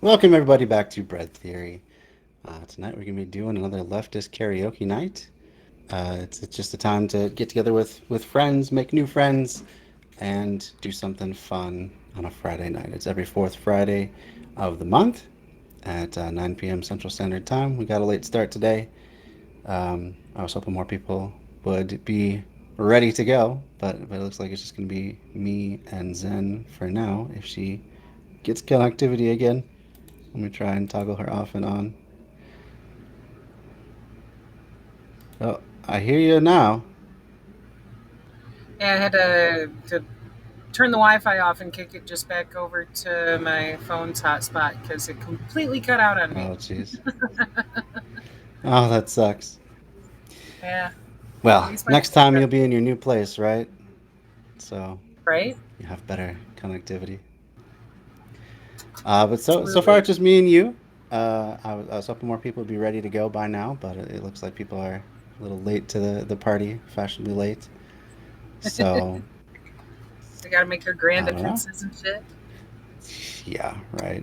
Welcome everybody back to Bread Theory. Tonight we're going to be doing another leftist karaoke night. It's just a time to get together with friends, make new friends, and do something fun on a Friday night. It's every fourth Friday of the month at 9 p.m. Central Standard Time. We got a late start today. I was hoping more people would be ready to go, but it looks like it's just going to be me and Zen for now. If she gets connectivity again, let me try and toggle her off and on. Oh, I hear you now. Yeah, I had to turn the Wi-Fi off and kick it just back over to my phone's hotspot because it completely cut out on me. Oh, jeez. Oh, that sucks. Yeah, at Well, least my next time you'll be in your new place, right? So right. you have better connectivity. But so far Absolutely. it's just me and you. I was hoping more people would be ready to go by now, but it looks like people are a little late to the party, fashionably late. So They got to make their I grand don't know. entrances and shit. Yeah, right.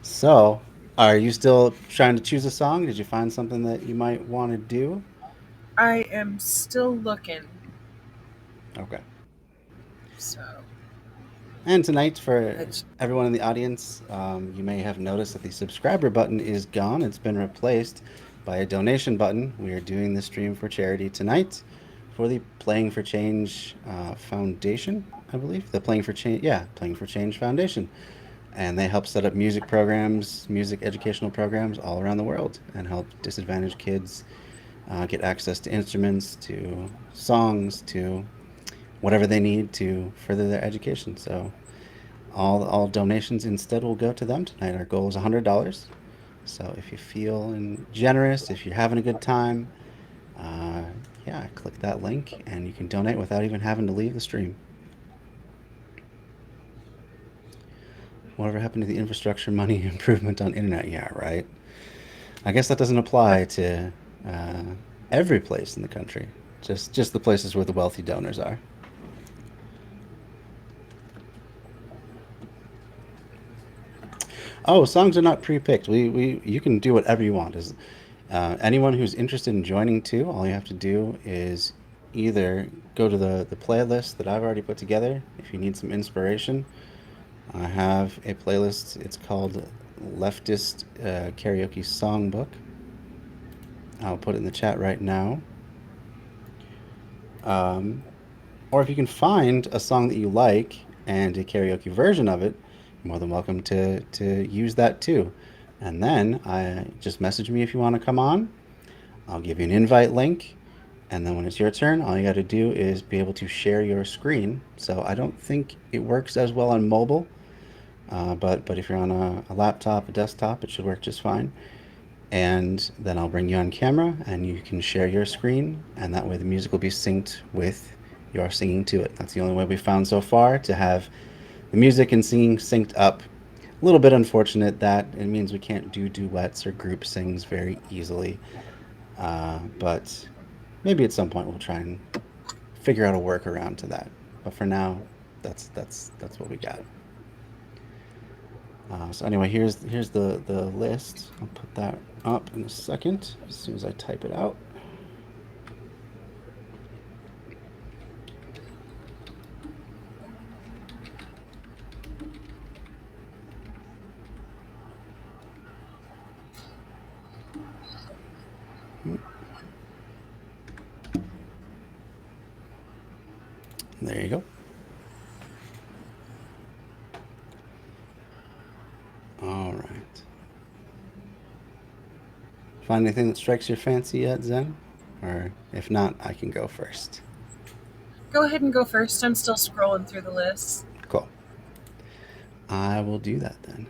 So, are you still trying to choose a song? Did you find something that you might want to do? I am still looking. Okay. So, And tonight, for it's, everyone in the audience, you may have noticed that the subscriber button is gone. It's been replaced by a donation button. We are doing this stream for charity tonight for the Playing for Change Foundation, I believe. The Playing for Change, yeah, Playing for Change Foundation. And they help set up music programs, music educational programs all around the world and help disadvantaged kids get access to instruments, to songs, to whatever they need to further their education. So all donations instead will go to them tonight. Our goal is $100. So if you feel generous, if you're having a good time, uh, yeah, click that link and you can donate without even having to leave the stream. Whatever happened to the infrastructure money improvement on internet? Yeah, right. I guess that doesn't apply to uh, every place in the country. Just the places where the wealthy donors are. Oh, songs are not pre-picked. We you can do whatever you want. Is anyone who's interested in joining too? All you have to do is either go to the playlist that I've already put together. If you need some inspiration, I have a playlist. It's called Leftist Karaoke Songbook. I'll put it in the chat right now. Um, or if you can find a song that you like and a karaoke version of it, you're more than welcome to use that too. And then I just message me if you want to come on. I'll give you an invite link, and then when it's your turn, all you got to do is be able to share your screen. So I don't think it works as well on mobile, but if you're on a laptop, a desktop, it should work just fine. And then I'll bring you on camera, and you can share your screen, and that way the music will be synced with your singing to it. That's the only way we've found so far to have the music and singing synced up. A little bit unfortunate that it means we can't do duets or group sings very easily, but maybe at some point we'll try and figure out a workaround to that. But for now, that's what we got. So anyway, here's the list. I'll put that up in a second as soon as I type it out. There you go. All right. Find anything that strikes your fancy yet, Zen? Or if not, I can go first. go ahead and go first. I'm still scrolling through the list. Cool. I will do that then.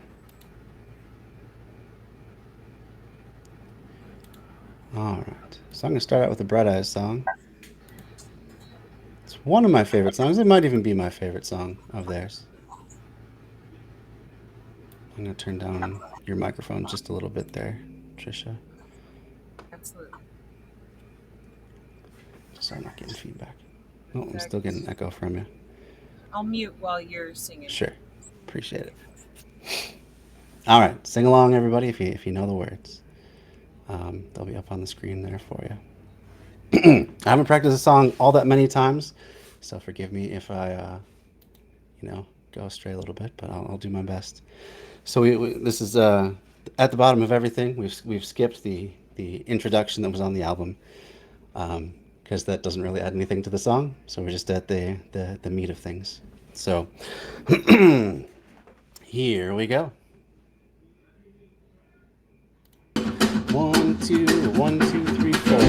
All right. So I'm gonna start out with the Bright Eyes song. It's one of my favorite songs. It might even be my favorite song of theirs. I'm gonna turn down your microphone just a little bit there, Trisha, Absolutely. just so I'm not getting feedback. Oh, I'm still getting Perfect. an echo from you. I'll mute while you're singing. Sure. Appreciate it. All right, sing along, everybody, if you know the words. They'll be up on the screen there for you. I haven't practiced a song all that many times, so forgive me if I, go astray a little bit, but I'll do my best. So this is at the bottom of everything. We've skipped the introduction that was on the album because that doesn't really add anything to the song. So we're just at the meat of things. So here we go. One, two, one, two, three, four.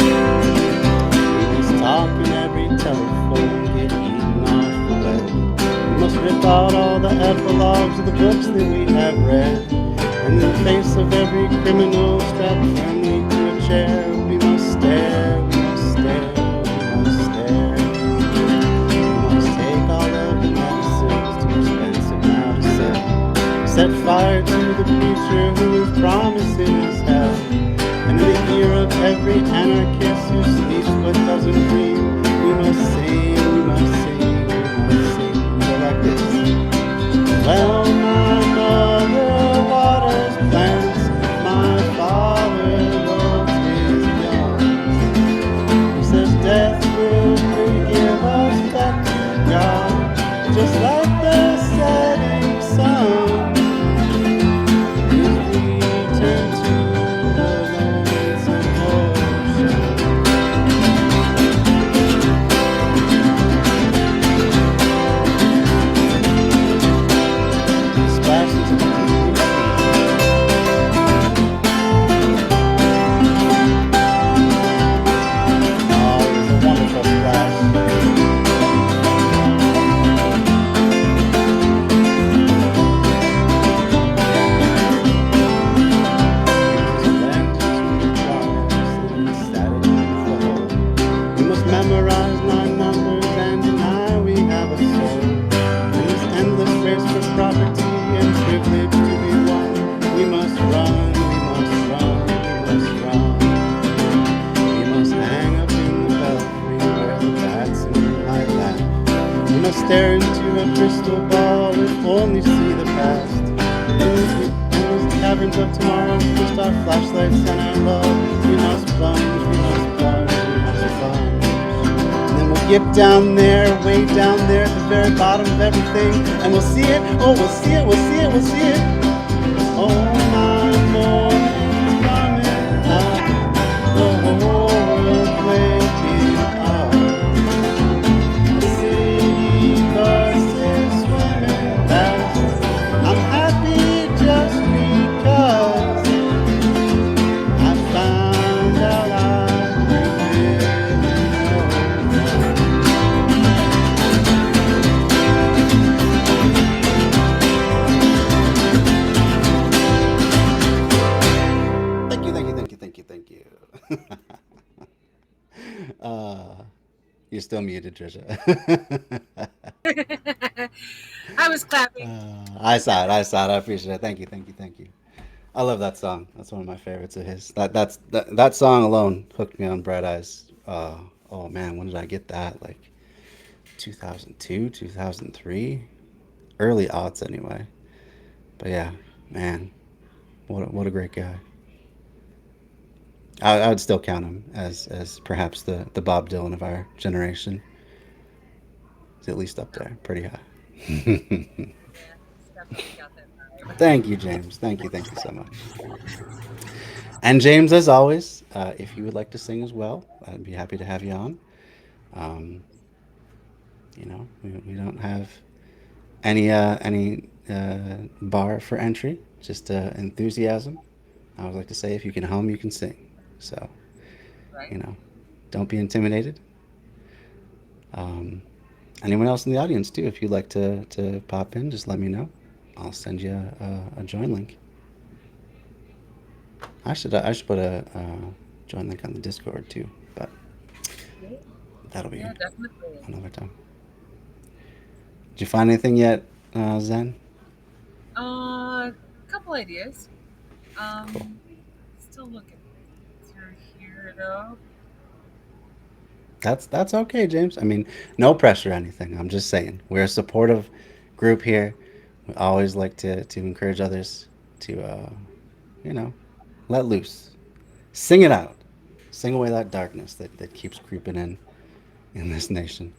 We must talk in every telephone, get eaten off the web. We must rip out all the epilogues of the books that we have read. And in the face of every criminal strapped firmly to a chair, we must stare, we must stare, we must stare. We must take all of the medicines too expensive now to sell. Set fire to the preacher who is promising us hell. And in the ear of every anarchist who sleeps but doesn't dream, we must sing, we must sing, we must sing. We go like this. Well, my mother waters plants, my father loves his young. He says death will give us back to God, just like the setting sun. If we turn to the lonesome ocean. Splash into the deep Oh, it was a wonderful splash. We must memorize nine numbers and deny we have a soul. In this endless race for property and privilege to be won, we must run, we must run, we must run. We must hang up in the belfry where the bats in the night laugh. We must stare into a crystal ball and only see the past. Endless caverns of tomorrow, just our flashlights and our love. We must plunge, we must plunge, we must plunge. And then we'll get down there, way down there at the very bottom of everything, and we'll see it. Oh, we'll see it, we'll see it, we'll see it. Oh, my morning's coming out. The whole world's waking up. The city bus is swimming past. I'm happy just because I found out I really know. Thank you, thank you, thank you, thank you, thank you. uh, you're still muted, Trisha. I was clapping. I saw it. I saw it. I appreciate it. Thank you. Thank you. Thank you. I love that song. That's one of my favorites of his. That song alone hooked me on Bright Eyes. Oh man, when did I get that? Like 2002, 2003, early aughts anyway. But yeah, man, what a great guy. I would still count him as perhaps the Bob Dylan of our generation. He's at least up there, pretty high. Yeah, it's definitely got that vibe. Thank you, James. Thank you. Thank you so much. And James, as always, if you would like to sing as well, I'd be happy to have you on. Um, we don't have any bar for entry, just enthusiasm. I would like to say if you can hum, you can sing. So Right? you know, don't be intimidated. Um, Anyone else in the audience too, if you'd like to pop in, just let me know. I'll send you a join link. I should put a join link on the Discord too, but Yeah, that'll be yeah, definitely. another time. Did you find anything yet, Zen? Uh, couple ideas. Cool. Still looking through here though. That's okay, James. I mean, no pressure or anything. I'm just saying we're a supportive group here. We always like to encourage others to you know let loose, sing it out, sing away that darkness that keeps creeping in this nation.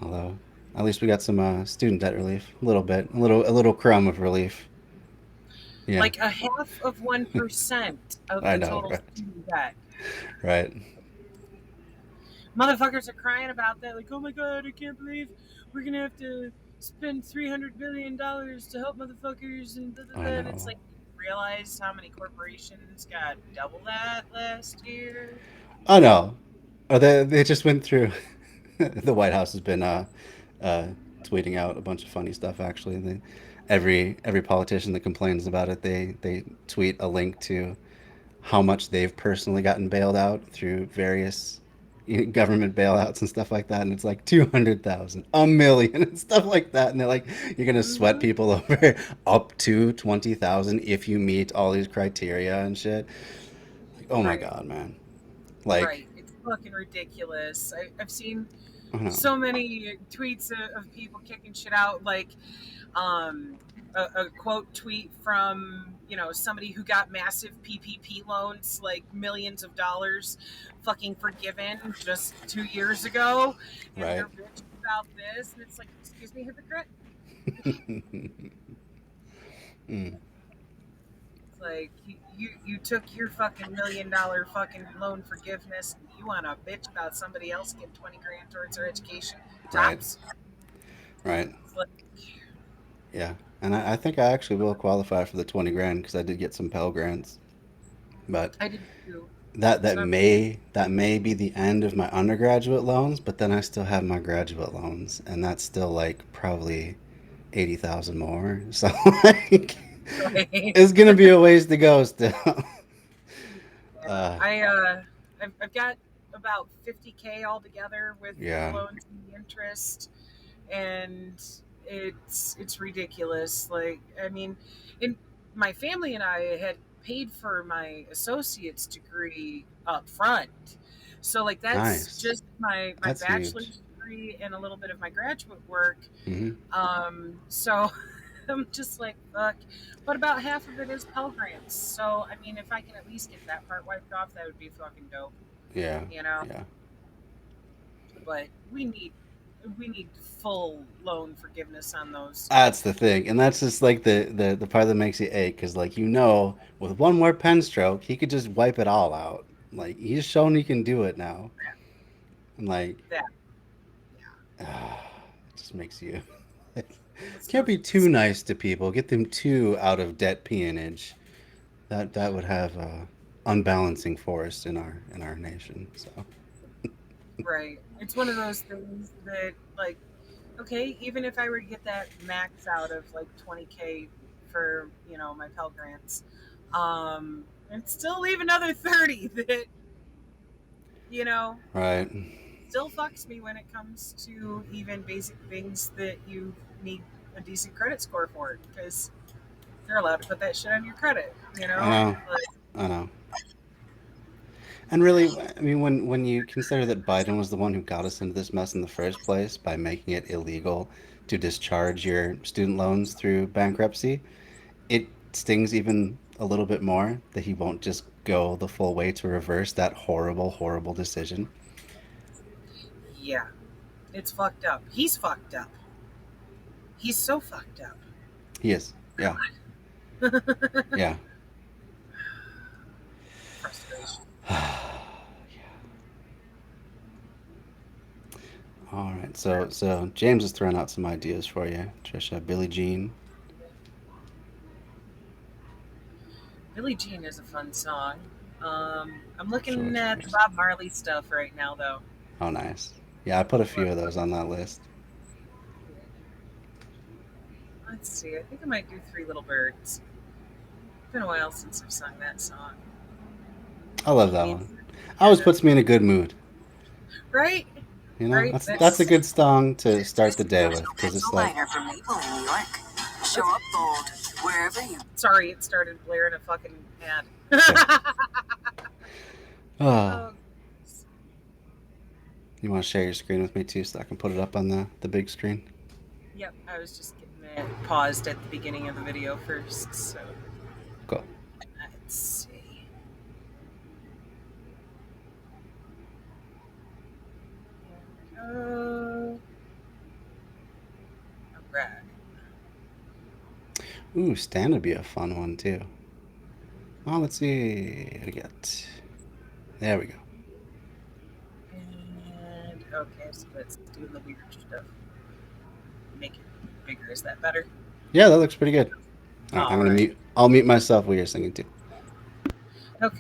Although at least we got some student debt relief, a little bit, a little crumb of relief. Yeah, Like a half of 1% of I the know, total right? student debt. Right. Motherfuckers are crying about that. Like, oh my god, I can't believe we're gonna have to spend $300 billion to help motherfuckers and da, da, I da. And it's know. like, realize how many corporations got double that last year? I know. Oh, they just went through. The White House has been uh, tweeting out a bunch of funny stuff. Actually, every politician that complains about it, they tweet a link to how much they've personally gotten bailed out through various government bailouts and stuff like that, and it's like 200,000, a million, and stuff like that, and they're like, you're gonna sweat Mm-hmm. people over up to 20,000 if you meet all these criteria and shit. Like, oh my Right, god, man! Like, right. It's fucking ridiculous. I've seen I don't know. so many tweets of people kicking shit out. Like, um, a quote tweet from somebody who got massive PPP loans, like millions of dollars, fucking forgiven just 2 years ago, and Right. they're bitching about this, and it's like, excuse me, hypocrite. Mm, It's like you took your fucking $1 million fucking loan forgiveness, and you want to bitch about somebody else getting 20 grand towards their education right. tops. Right. It's like, Yeah. And I think I actually will qualify for the 20 grand because I did get some Pell grants. But I did too. that It's that not. may that may be the end of my undergraduate loans, but then I still have my graduate loans, and that's still like probably 80,000 more. So like, Right. it's gonna be a ways to go still. Yeah, uh, I've got about 50K altogether with the yeah. loans and the interest, and it's ridiculous. Like, I mean, in my family and I had paid for my associate's degree up front, so like that's Nice. just my That's huge. bachelor's degree and a little bit of my graduate work. Hmm. So I'm just like, fuck. But about half of it is Pell Grants. So, I mean, if I can at least get that part wiped off, that would be fucking dope, Yeah. you know? Yeah. But we need full loan forgiveness on those. That's the thing, and that's just like the part that makes you ache, because like with one more pen stroke, he could just wipe it all out. Like he's shown he can do it now, and like That, yeah. it just makes you It's can't so be too it's, nice to people. Get them too out of debt peonage. That would have a unbalancing force in our nation. So right. It's one of those things that, like, okay, even if I were to get that max out of like 20K for, my Pell Grants, and still leave another 30 that, you know, right, still fucks me when it comes to even basic things that you need a decent credit score for, because they're allowed to put that shit on your credit, I know, Like, I know. And really, I mean, when you consider that Biden was the one who got us into this mess in the first place by making it illegal to discharge your student loans through bankruptcy, it stings even a little bit more that he won't just go the full way to reverse that horrible, horrible decision. yeah, it's fucked up. He's fucked up. He's so fucked up. He is. Yeah. Yeah. Frustration. All right. So James is throwing out some ideas for you, Trisha. Billie Jean. Billie Jean is a fun song. I'm I'm sure looking it's at the yours. Bob Marley stuff right now, though. Oh, nice. Yeah, I put a few But of those on that list. let's see. I think I might do Three Little Birds. It's been a while since I've sung that song. I love that Me and one. yeah, Always puts me in a good mood. right, You know, right. that's a good song to start the day with because it's Pencil like, liner from Maple in New York. Show up bold wherever you. Sorry, it started blaring a fucking okay. ad. Ah, Oh, goodness. You want to share your screen with me too, so I can put it up on the big screen? Yep, I was just getting it paused at the beginning of the video first. So Cool. let's see. Here we go. All right. Ooh, Stan would be a fun one too. Oh, let's see. What do we got? There we go. And okay, so let's do the weird stuff. Make it bigger. Is that better? Yeah, that looks pretty good. All right, I'm All gonna right. mute. I'll mute myself while you're singing too. Okay.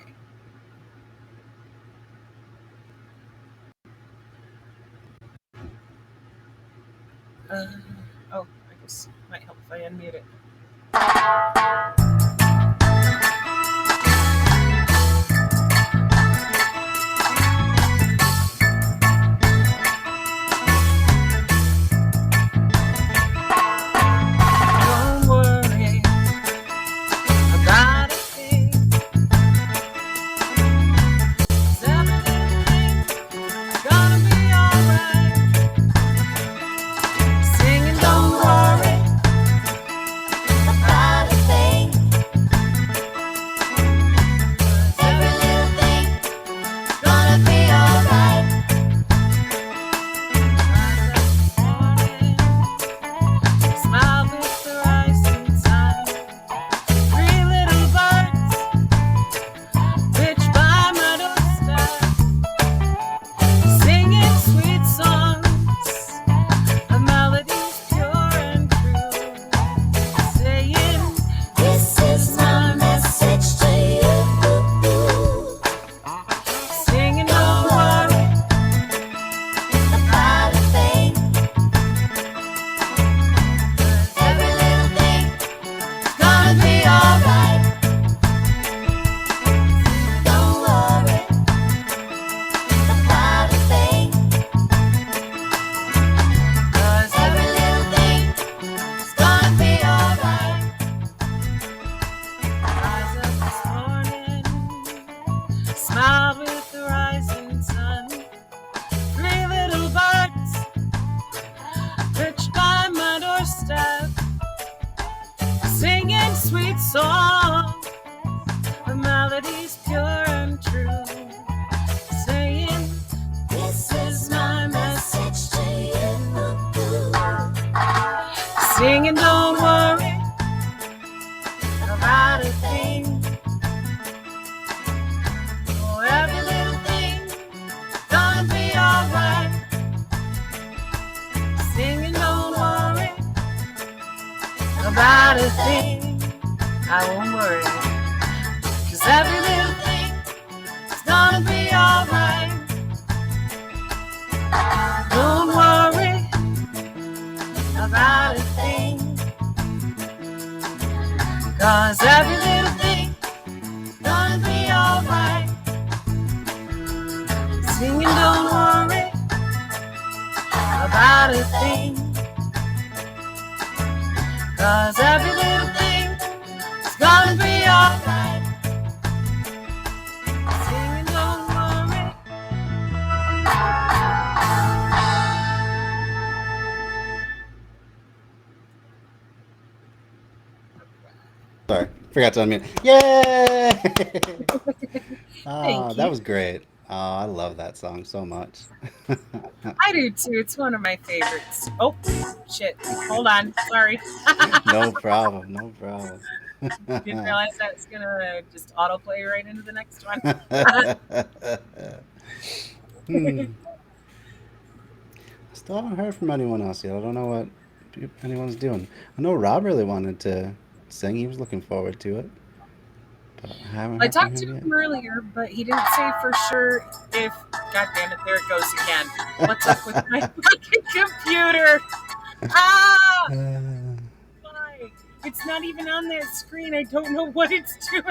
Uh, oh, I guess it might help if I unmute it. Don't worry about a thing. 'Cause everything's gonna be alright. Singing, don't worry about a thing. 'Cause every little thing's gonna be alright. Smile with the rising sun. Three little birds pitch by my doorstep, singing sweet songs, a melody's pure and true, saying, "This is my message to you." Singing, don't worry about a thing. 'Cause every little thing's gonna be alright. Don't worry about a thing. 'Cause every little thing's gonna be alright. Rise up this morning, smile with the rising sun. Three little birds perched by my doorstep, singing sweet songs, the melody's pure and true, saying, "This is my message to you." Singing, don't worry about a thing. Oh, every little thing's gonna be alright. Singing, don't worry about a thing. I won't worry, 'cause every little thing's gonna be alright. Don't worry about a thing, 'cause every little thing's gonna be alright. Singing, don't worry about a thing, 'cause every little thing's gonna be alright. Singing, don't worry. Sorry, forgot to unmute. Yay! Ah, Thank that you. was great. Oh, I love that song so much. I do too. It's one of my favorites. Oh, shit. Hold on. Sorry. No problem. No problem. Didn't realize that's going to just autoplay right into the next one. Hmm. Still haven't heard from anyone else yet. I don't know what anyone's doing. I know Rob really wanted to sing. He was looking forward to it, but I haven't I heard from talked to him yet. him earlier, but he didn't say for sure if. God damn it, there it goes again. What's up with my fucking computer? Ah! Why? It's not even on that screen. I don't know what it's doing.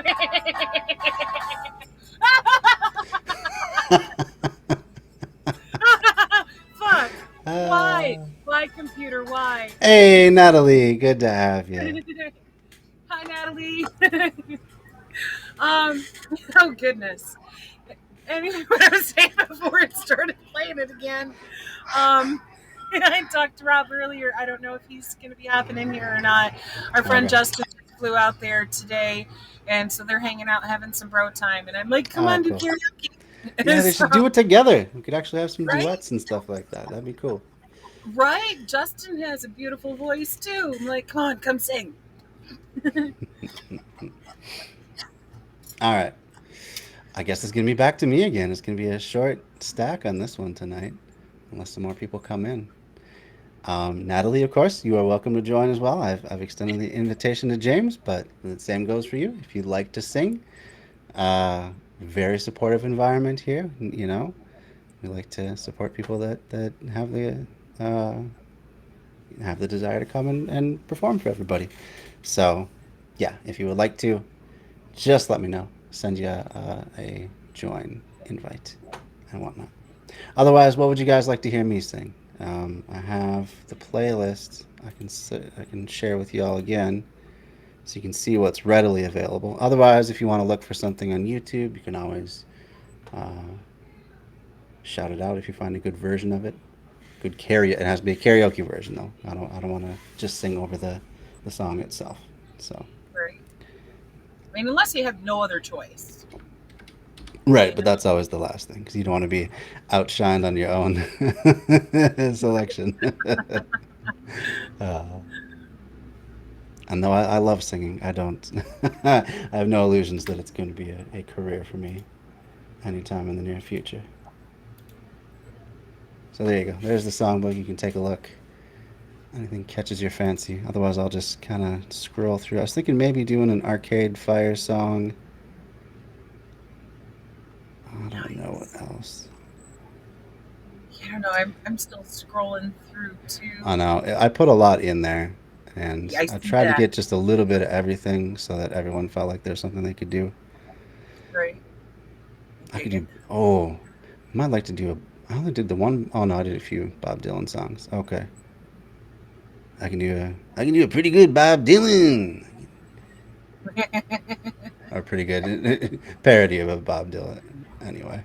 Fuck. Why? Why, computer? Why? Hey, Natalie. Good to have you. Hi, Natalie. Oh goodness. anyway, what I was saying before it started playing it again. Um, I talked to Rob earlier. I don't know if he's going to be hopping in here or not. Our friend Okay. Justin just flew out there today, and so they're hanging out having some bro time. And I'm like, come Oh, on, do cool. karaoke. Yeah, they So, should do it together. We could actually have some right? duets and stuff like that. That'd be cool. Right. Justin has a beautiful voice too. I'm like, come on, come sing. All right. I guess it's gonna be back to me again. It's gonna be a short stack on this one tonight, unless some more people come in. Natalie, of course, you are welcome to join as well. I've extended the invitation to James, but the same goes for you. If you'd like to sing, very supportive environment here. You know, we like to support people that uh, have the desire to come and perform for everybody. So, yeah, if you would like to, just let me know. Send you a join invite and whatnot. Otherwise, what would you guys like to hear me sing? I have the playlist I can share with you all again, so you can see what's readily available. Otherwise, if you want to look for something on YouTube, you can always uh, shout it out if you find a good version of it. Good karaoke. It has to be a karaoke version though. I don't want to just sing over the song itself. So Right. I mean, unless you have no other choice. right, but And that's always the last thing because you don't want to be outshined on your own selection. uh, and though I love singing, I don't. I have no illusions that it's going to be a career for me anytime in the near future. So there you go. There's the songbook. You can take a look. Anything catches your fancy. Otherwise, I'll just kind of scroll through. I was thinking maybe doing an Arcade Fire song. I don't know what nice. else. I don't know. I'm still scrolling through too. I know. I put a lot in there, and Yeah, I I see tried to that. get just a little bit of everything so that everyone felt like there's something they could do. Right. I I could dig it. do. Oh, I might like to do a. I only did the one. Oh no, I did a few Bob Dylan songs. Okay, I can do a. I can do a pretty good Bob Dylan, or pretty good parody of a Bob Dylan. Anyway,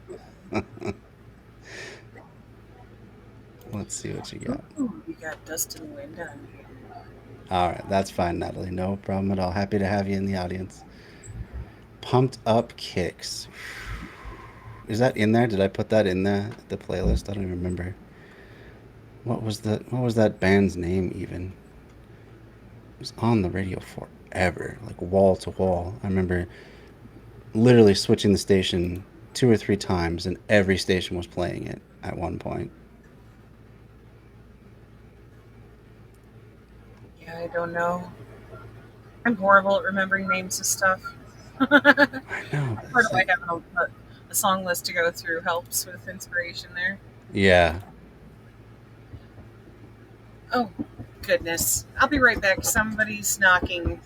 let's see what you got. Ooh, we got Dustin Wind on here. All right, that's fine, Natalie. No problem at all. Happy to have you in the audience. Pumped up kicks. Is that in there? Did I put that in the playlist? I don't even remember. What was that band's name even? It was on the radio forever, like wall to wall. I remember literally switching the station two or three times, and every station was playing it at one point. Yeah, I don't know. I'm horrible at remembering names of stuff. Part I know, but of it's why like, having a song list to go through helps with inspiration there. yeah, Oh, goodness. I'll be right back. Somebody's knocking.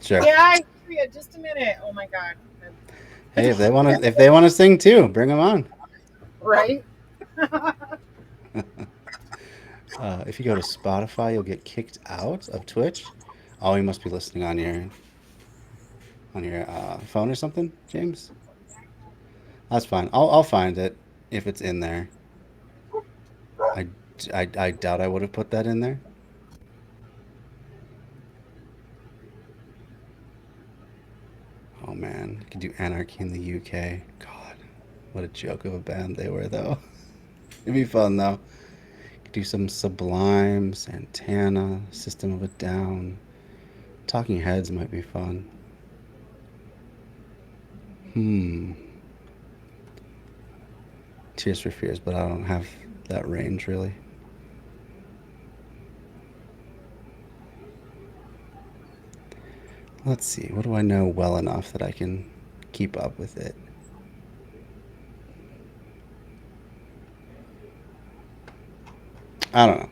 sure. Yeah, I hear you. Just a minute. Oh my God. Hey, if they want to sing too, bring them on. Right? If you go to Spotify, you'll get kicked out of Twitch. Oh, you must be listening on your phone or something, James. That's fine. I'll find it if it's in there. I, I doubt I would have put that in there. Oh man, I could do Anarchy in the UK. God, what a joke of a band they were, though. It'd be fun though. Could do some Sublime, Santana, System of a Down. Talking Heads might be fun. Hmm. Tears for Fears, but I don't have that range really. Let's see. What do I know well enough that I can keep up with it? I don't know.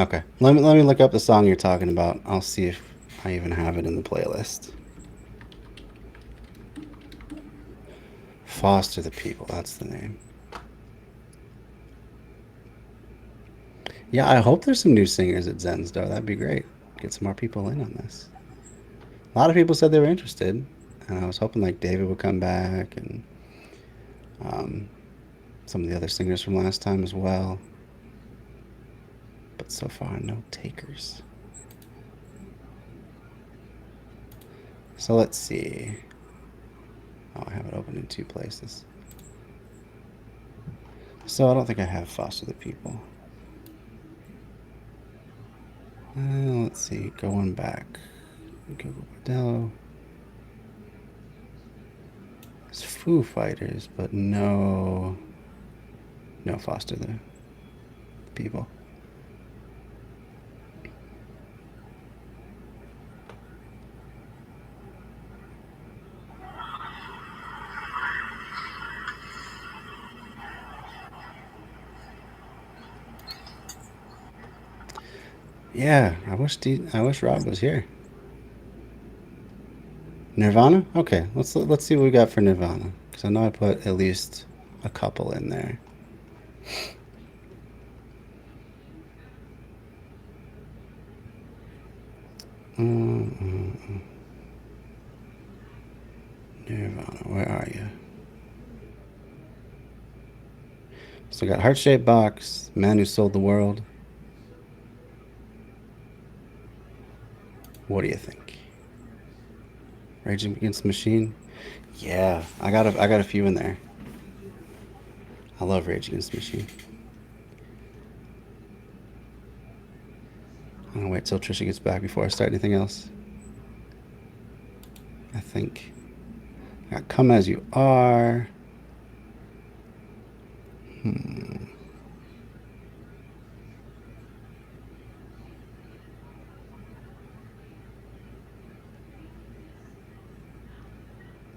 Okay. Let me look up the song you're talking about. I'll see if I even have it in the playlist. Foster the People. That's the name. Yeah, I hope there's some new singers at Zenstar. That'd be great. Get some more people in on this. A lot of people said they were interested. And I was hoping like David would come back and um, some of the other singers from last time as well. But so far, no takers. So let's see. Oh, I have it open in 2 places. So I don't think I have Foster the People. Let's see. Going back. Google Bordello. It's Foo Fighters, but no Foster the People. Yeah, I wish Rob was here. Nirvana? Okay, let's see what we got for Nirvana, because I know I put at least a couple in there. Nirvana, where are you? So we got Heart Shaped Box, Man Who Sold the World. What do you think? Rage Against the Machine? Yeah, I got a few in there. I love Rage Against the Machine. I'm gonna wait till Trisha gets back before I start anything else. I think I got Come As You Are.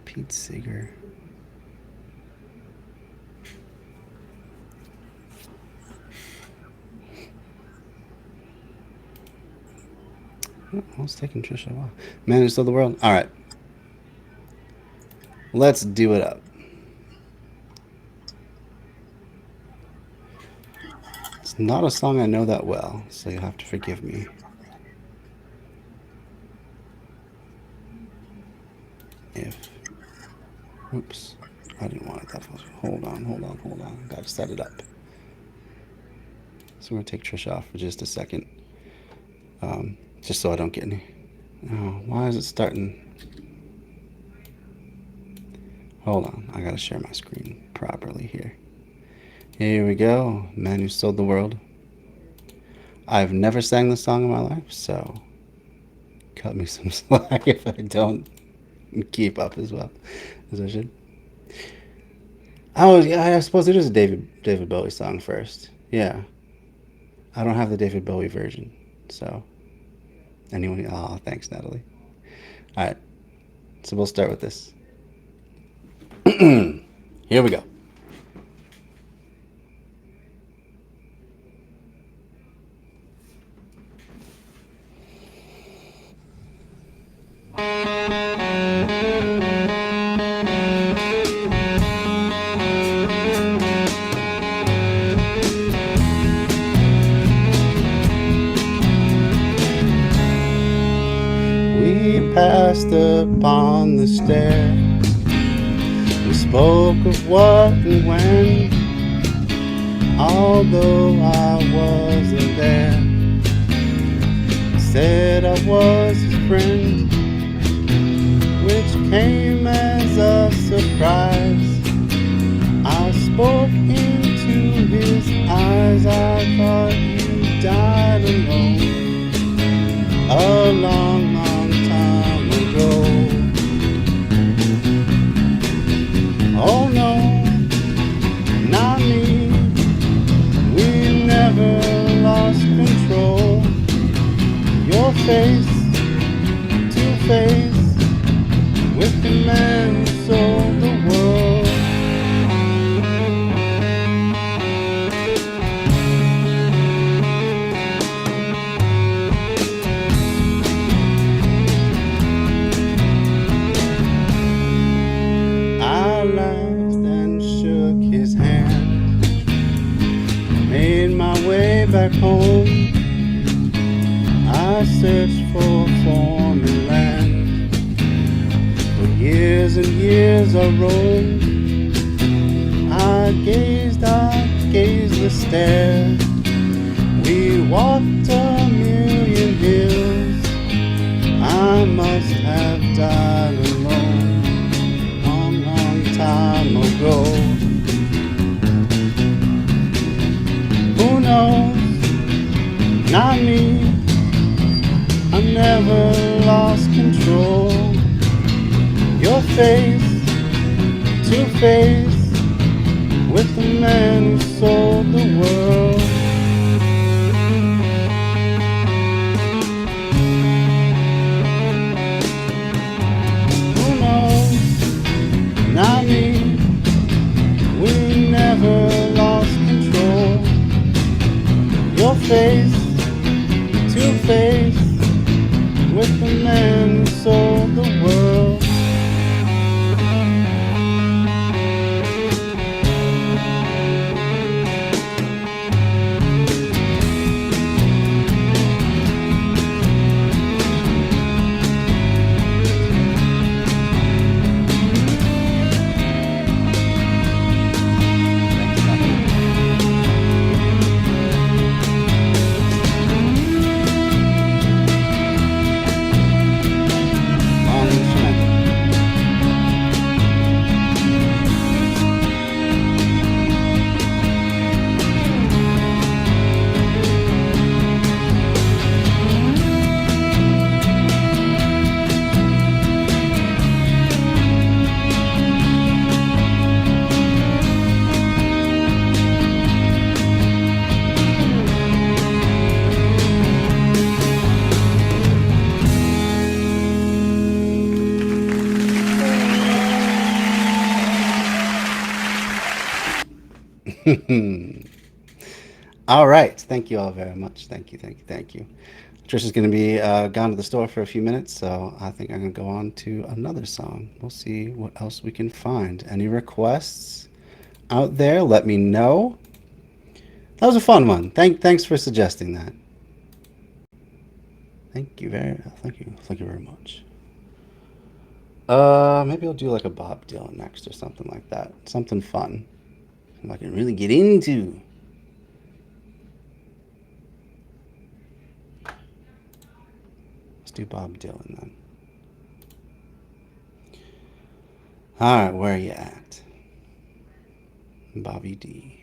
Pete Seeger. Oh, I was taking Trisha a while. Man Who Sold the World. All right. Let's do it up. It's not a song I know that well, so you'll have to forgive me. Oops. I didn't want it that far. Hold on. Gotta set it up. So I'm gonna take Trisha off for just a second. Just so I don't get any. Oh, why is it starting? Hold on, I gotta share my screen properly here. Here we go. Man Who Sold the World. I've never sang this song in my life, so cut me some slack if I don't keep up as well as I should. Oh, yeah, I suppose it is a David Bowie song first. Yeah. I don't have the David Bowie version, so anyway, oh, thanks, Natalie. All right, so we'll start with this. Here we go. We passed upon the stair. We spoke of what and when, although I wasn't there. He said I was his friend, which came as a surprise. I spoke into his eyes. I thought you died alone a long, long time ago. Oh no, not me. We never lost control. Your face to face with the man who sold the world. I laughed and shook his hand, made my way back home. I searched for foreign land for years. Years and years are rolled. I gazed the stare. We walked a million hills. I must have died alone, long, long time ago. Who knows? Not me. I never lost control. Your face to face with the man who sold the world. Who knows? Not me. We never lost control. Your face to face with the man who sold the world. Long instrumental. All right. Thank you all very much. Thank you, thank you, thank you. Trisha's going to be gone to the store for a few minutes, so I think I'm going to go on to another song. We'll see what else we can find. Any requests out there? Let me know. That was a fun one. Thanks for suggesting that. Thank you very much. Maybe I'll do like a Bob Dylan next or something like that. Something fun. I can really get into. Let's do Bob Dylan then. All right, where are you at, Bobby D?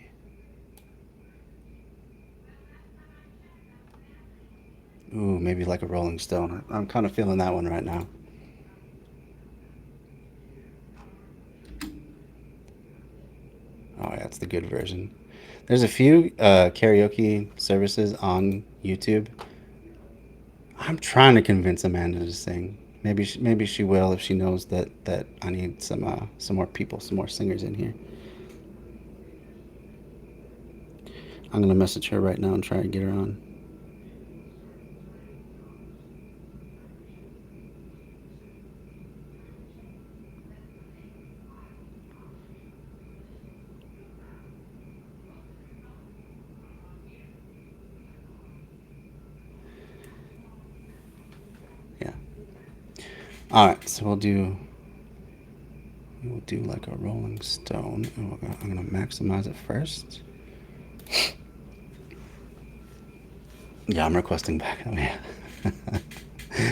Ooh, maybe like a Rolling Stone. I'm kind of feeling that one right now. Oh, yeah, that's the good version. There's a few karaoke services on YouTube. I'm trying to convince Amanda to sing. Maybe she will if she knows that I need some more people, some more singers in here. I'm gonna message her right now and try to get her on. Yeah. All right. So we'll do like a Rolling Stone. I'm gonna maximize it first. Yeah, I'm requesting back. Oh, yeah.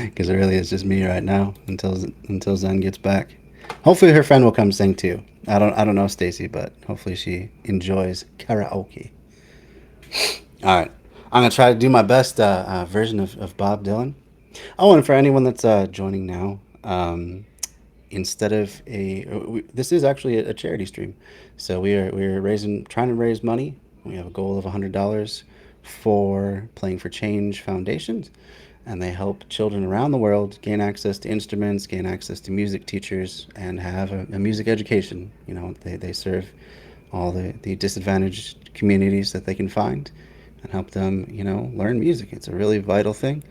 Because it really is just me right now until Zen gets back. Hopefully her friend will come sing too. I don't know Stacy, but hopefully she enjoys karaoke. All right, I'm gonna try to do my best version of Bob Dylan. Oh, and for anyone that's joining now, instead of this is actually a charity stream, so we're trying to raise money. We have a goal of $100 for Playing for Change Foundations, and they help children around the world gain access to instruments, gain access to music teachers, and have a music education. They serve all the disadvantaged communities that they can find and help them, learn music. It's a really vital thing.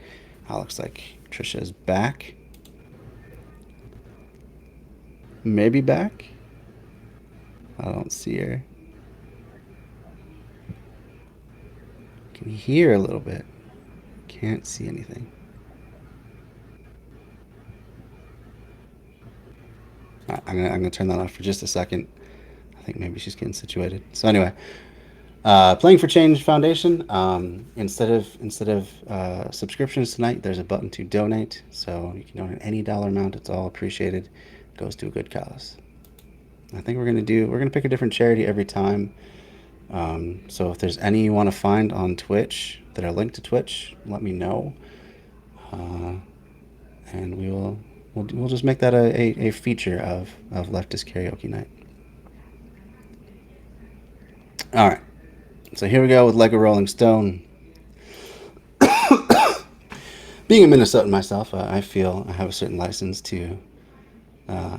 Looks like Trisha is back. Maybe back. I don't see her. Can hear a little bit. Can't see anything. All I'm gonna turn that off for just a second. I think maybe she's getting situated. So anyway, Playing for Change Foundation. Instead of subscriptions tonight, there's a button to donate. So you can donate any dollar amount. It's all appreciated. It goes to a good cause. I think we're gonna pick a different charity every time. So if there's any you want to find on Twitch that are linked to Twitch, let me know, uh, and we'll just make that a feature of Leftist Karaoke Night. All right. So here we go with Like a Rolling Stone. Being a Minnesotan myself, I feel I have a certain license to uh,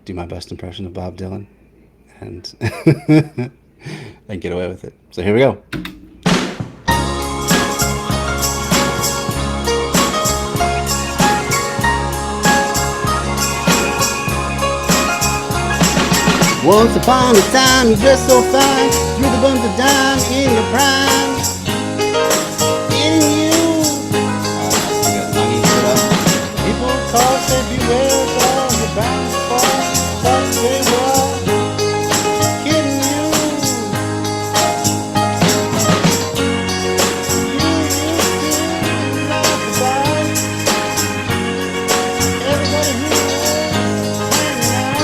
do my best impression of Bob Dylan, and and get away with it. So here we go. Once upon a time, you dressed so fine, with a bunch of dime in your prime. In you. People call, say beware, dog, you're bound to fall. Thought they were all kidding you. You used to laugh about everybody who was hanging out.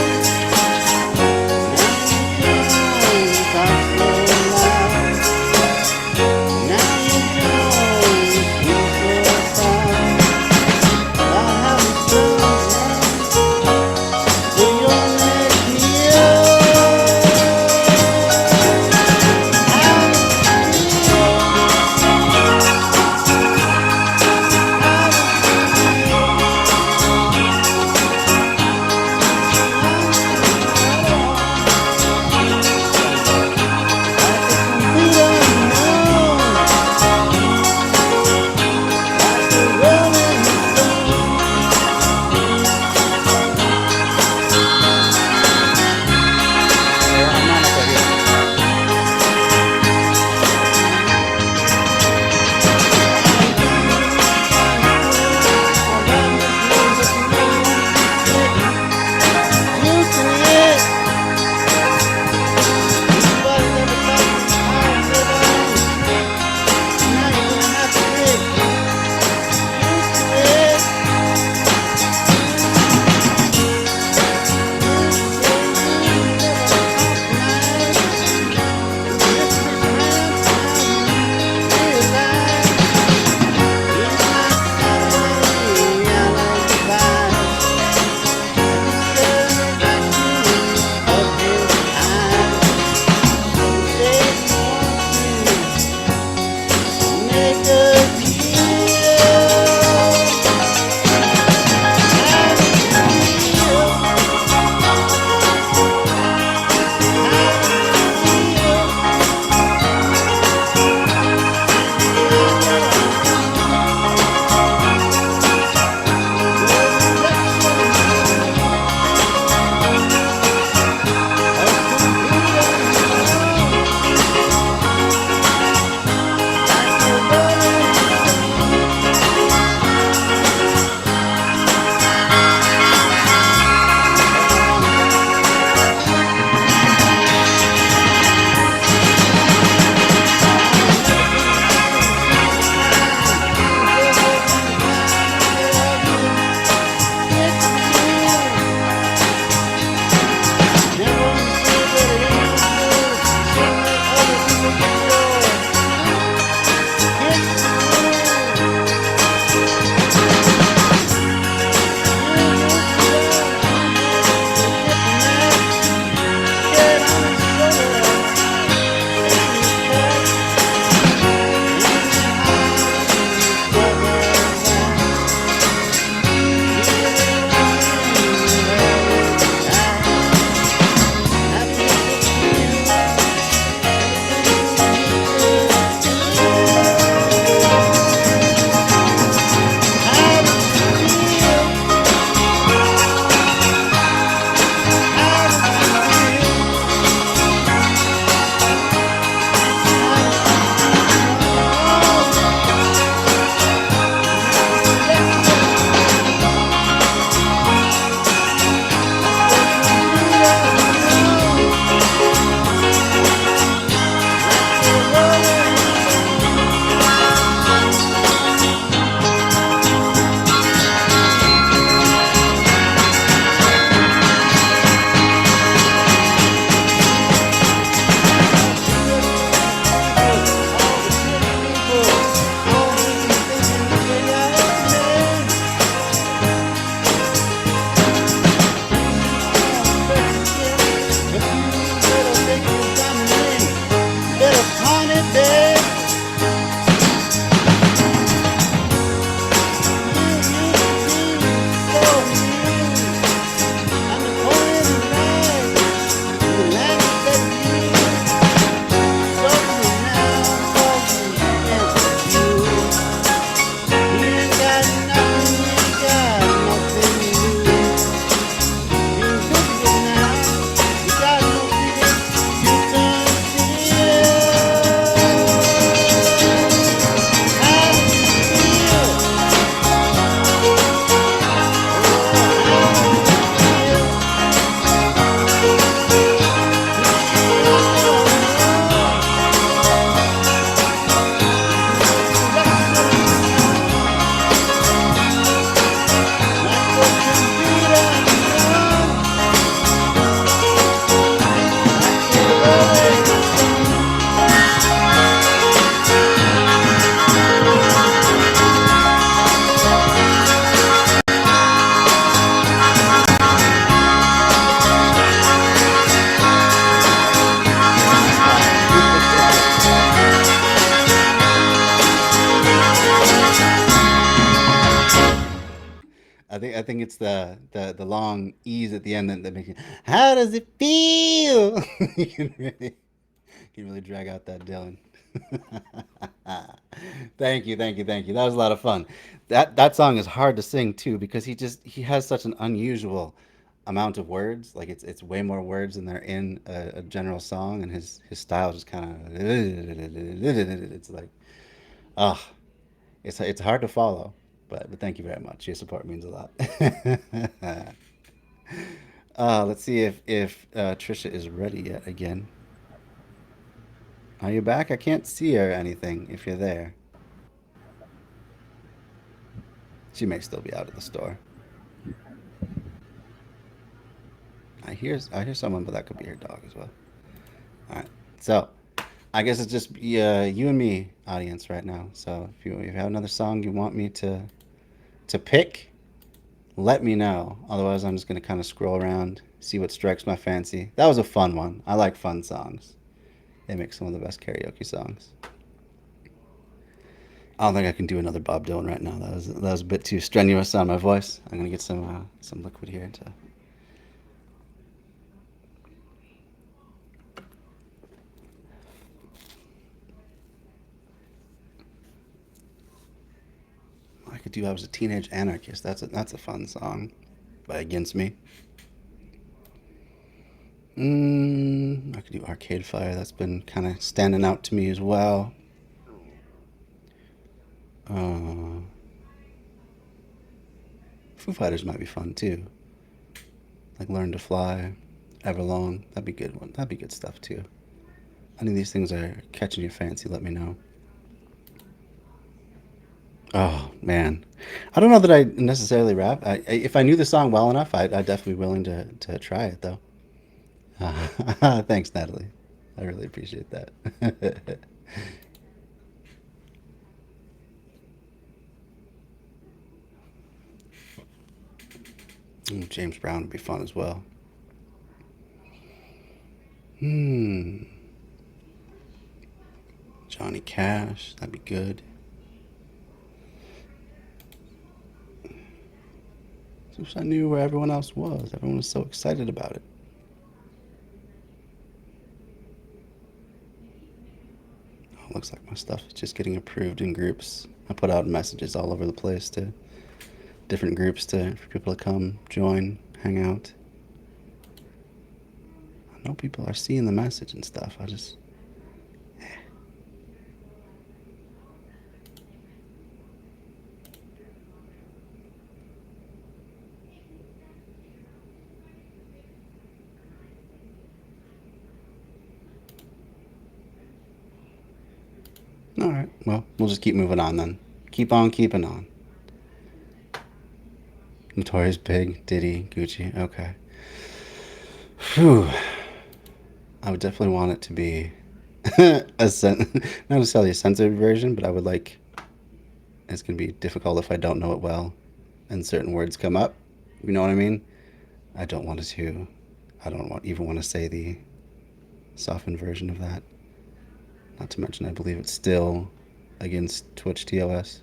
I think it's the long e's at the end that makes you. How does it feel? You can really drag out that Dylan. Thank you. That was a lot of fun. That song is hard to sing too because he has such an unusual amount of words. Like it's way more words than there in a general song, and his style just kind of it's like ah, it's hard to follow. But thank you very much. Your support means a lot. Let's see if Trisha is ready yet again. Are you back? I can't see her or anything if you're there. She may still be out of the store. I hear someone, but that could be her dog as well. All right. So I guess it's just you and me, audience, right now. So if you have another song you want me to pick, let me know. Otherwise, I'm just gonna kind of scroll around, see what strikes my fancy. That was a fun one. I like fun songs. They make some of the best karaoke songs. I don't think I can do another Bob Dylan right now. That was a bit too strenuous on my voice. I'm gonna get some liquid here to. I could do. I was a teenage anarchist. That's a fun song, by Against Me. I could do Arcade Fire. That's been kind of standing out to me as well. Uh, Foo Fighters might be fun too. Like Learn to Fly, Everlong. That'd be good one. That'd be good stuff too. Any of these things are catching your fancy, let me know. Oh man, I don't know that I necessarily rap. If I knew the song well enough, I'd definitely be willing to try it though. Thanks, Natalie. I really appreciate that. James Brown would be fun as well. Hmm. Johnny Cash, that'd be good. I wish I knew where everyone else was. Everyone was so excited about it. Oh, looks like my stuff is just getting approved in groups. I put out messages all over the place to different groups for people to come join, hang out. I know people are seeing the message and stuff. I just all right. Well, we'll just keep moving on then. Keep on keeping on. Notorious Big, Diddy, Gucci. Okay. Whew. I would definitely want it to be not necessarily a censored version, but I would like. It's gonna be difficult if I don't know it well, and certain words come up. You know what I mean? I don't want to. I don't even want to say the softened version of that. Not to mention, I believe it's still against Twitch TOS.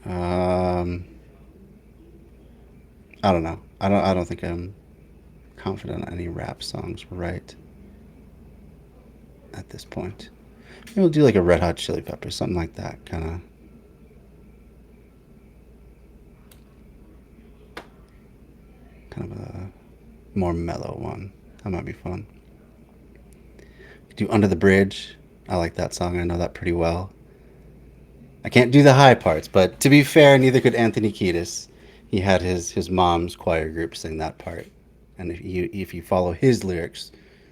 Um, I don't know. I don't think I'm confident any rap songs right at this point. Maybe we'll do like a Red Hot Chili Pepper, something like that, kind of a more mellow one. That might be fun. Do Under the Bridge. I like that song. I know that pretty well. I can't do the high parts, but to be fair, neither could Anthony Kiedis. He had his mom's choir group sing that part, and if you follow his lyrics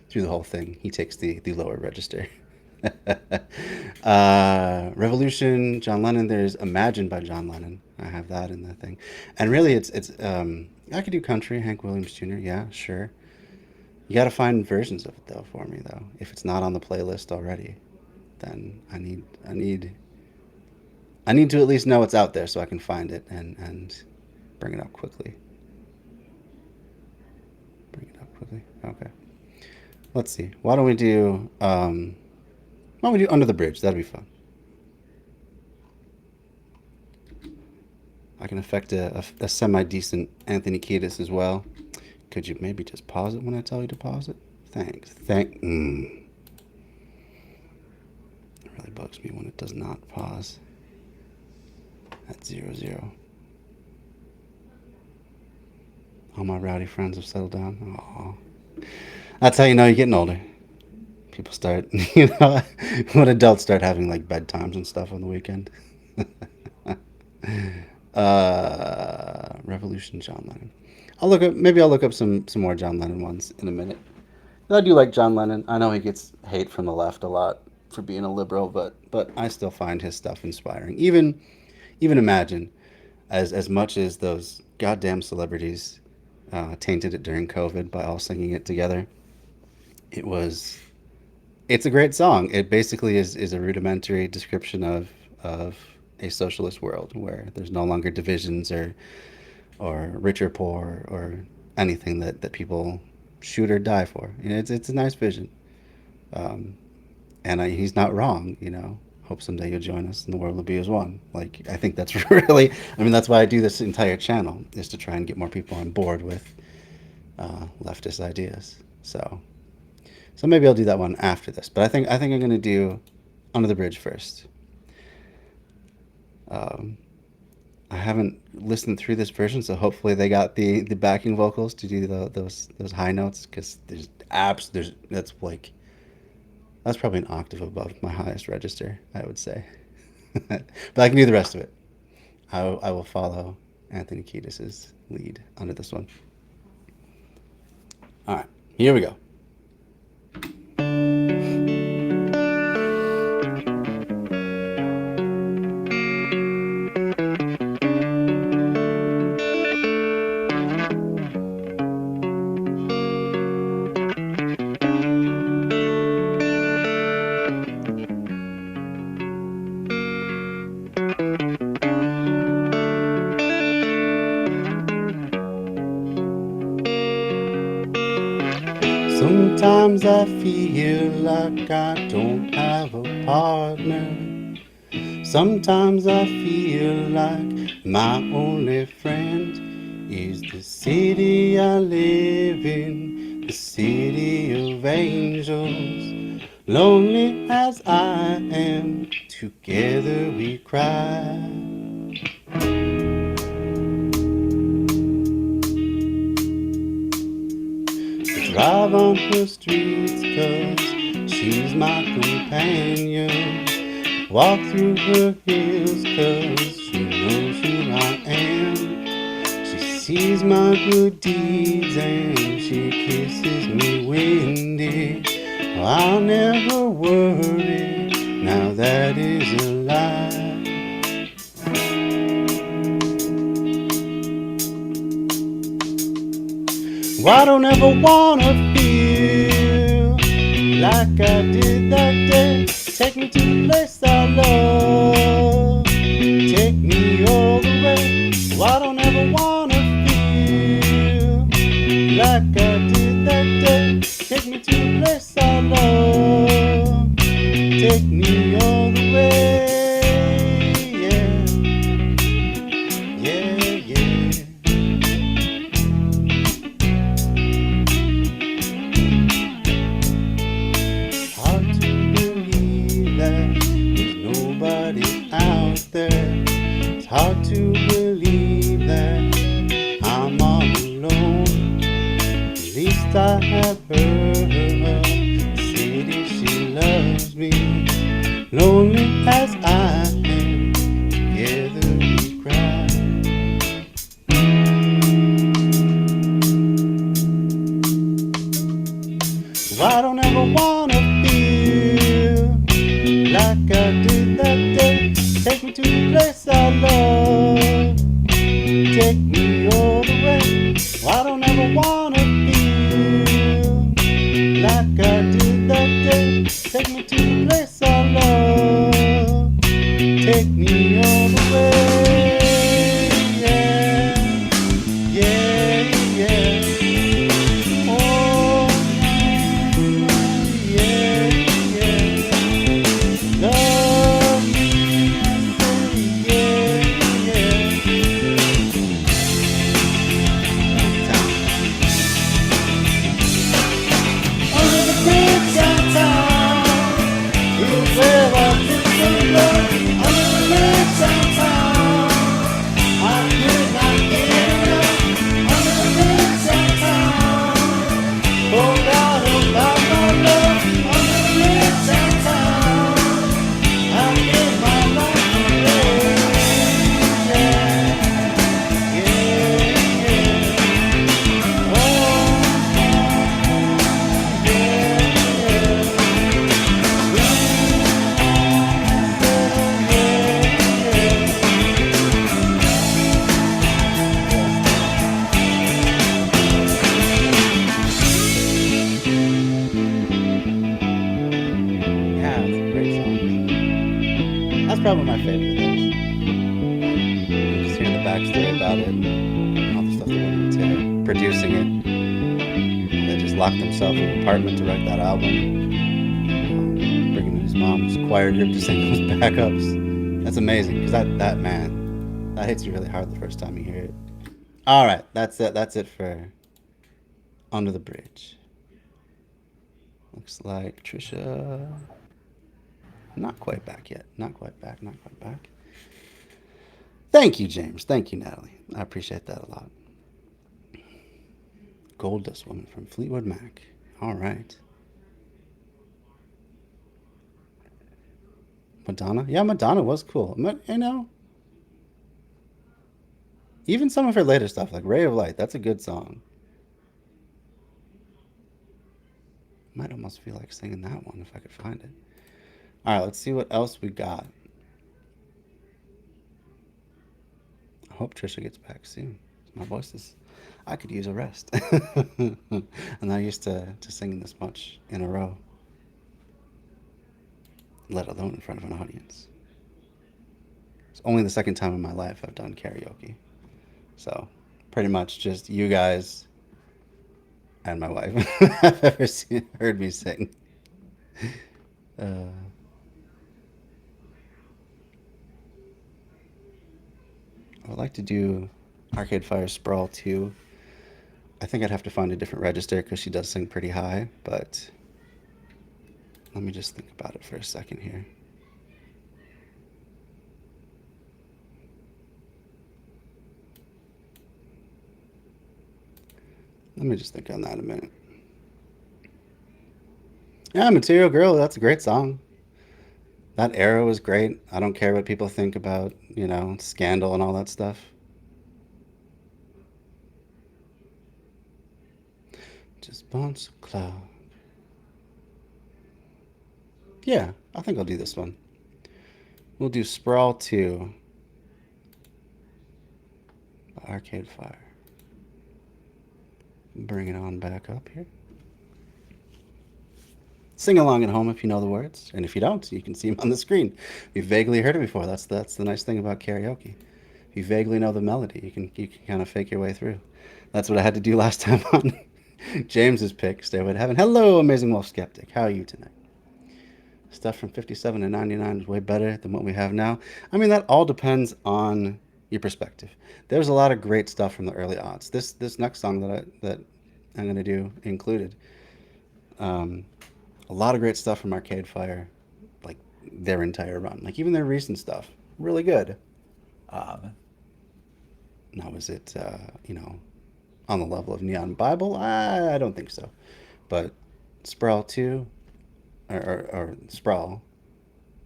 through the whole thing, he takes the lower register. Revolution, John Lennon. There's Imagine by John Lennon. I have that in the thing, and really, it's. I could do country, Hank Williams Jr. Yeah, sure. You got to find versions of it though for me though. If it's not on the playlist already, then I need to at least know it's out there so I can find it and bring it up quickly. Bring it up quickly. Okay. Let's see. Why don't we do Under the Bridge? That'd be fun. I can affect a semi-decent Anthony Kiedis as well. Could you maybe just pause it when I tell you to pause it? Thanks. It really bugs me when it does not pause at 0, 0. All my rowdy friends have settled down. Aww. That's how you know you're getting older. People start, when adults start having like bedtimes and stuff on the weekend. Revolution John Lennon. I'll look up some more John Lennon ones in a minute. I do like John Lennon. I know he gets hate from the left a lot for being a liberal, but I still find his stuff inspiring. Even imagine, as much as those goddamn celebrities tainted it during COVID by all singing it together. It was it's a great song. It basically is a rudimentary description of a socialist world where there's no longer divisions or rich or poor or anything that people shoot or die for. It's a nice vision, um, and he's not wrong. Hope someday you'll join us and the world will be as one. Like I think that's really. I mean, that's why I do this entire channel is to try and get more people on board with leftist ideas. So maybe I'll do that one after this. But I think I'm gonna do Under the Bridge first. Um, I haven't listened through this version, so hopefully they got the backing vocals to do those high notes because that's probably an octave above my highest register, I would say. But I can do the rest of it. I will follow Anthony Kiedis's lead under this one. All right, here we go. Sometimes I feel like I don't have a partner. Sometimes I feel like my only friend is the city I live in, the city of angels. Lonely as I am, together we cry. Drive on her streets cause she's my companion. Walk through her hills cause she knows who I am. She sees my good deeds and she kisses me windy. I'll never worry, now that is a lie. I don't ever wanna feel like I did that day. Take me to the place I love. Take me all the way. I don't ever wanna feel like I did that day. Take me to the place I love. Take me all the way. Hard to believe that I'm all alone. At least I have her. City, she loves me. Lonely as I am, together we cry. I don't ever wanna feel like I did that day. Take me to the place I love. Take me all the way. I don't ever wanna feel like I did that day. Take me to the place I love. Take me all the way. Oh, love me. probably my favorite of those. Just hearing the backstory about it and all the stuff that went into producing it. They just locked themselves in an apartment to write that album. Bringing in his mom's choir group to sing those backups. That's amazing because that man, that hits you really hard the first time you hear it. All right, that's it. That's it for Under the Bridge. Looks like Trisha. Not quite back yet. Not quite back. Not quite back. Thank you, James. Thank you, Natalie. I appreciate that a lot. Gold Dust Woman from Fleetwood Mac. All right. Madonna. Yeah, Madonna was cool. You know, even some of her later stuff, like Ray of Light, that's a good song. Might almost feel like singing that one if I could find it. All right, let's see what else we got. I hope Trisha gets back soon. My voice is. I could use a rest. I'm not used to singing this much in a row, let alone in front of an audience. It's only the second time in my life I've done karaoke. So, pretty much just you guys and my wife have ever heard me sing. Uh, I would like to do Arcade Fire Sprawl too. I think I'd have to find a different register because she does sing pretty high, but let me just think about it for a second here. Let me just think on that a minute. Yeah, Material Girl, that's a great song. That era was great. I don't care what people think about, Scandal and all that stuff. Just bounce a cloud. Yeah, I think I'll do this one. We'll do Sprawl 2 by Arcade Fire. Bring it on back up here. Sing along at home if you know the words, and if you don't, you can see them on the screen. You've vaguely heard it before. That's the nice thing about karaoke. If you vaguely know the melody, you can kind of fake your way through. That's what I had to do last time on James's pick, Stairway to Heaven. Hello, Amazing Wolf Skeptic. How are you tonight? Stuff from 57 to 99 is way better than what we have now. I mean, that all depends on your perspective. There's a lot of great stuff from the early aughts. This next song that I'm gonna do included. Um, a lot of great stuff from Arcade Fire, like their entire run, like even their recent stuff, really good. Um, Now, is it on the level of Neon Bible? I don't think so, but Sprawl 2 or Sprawl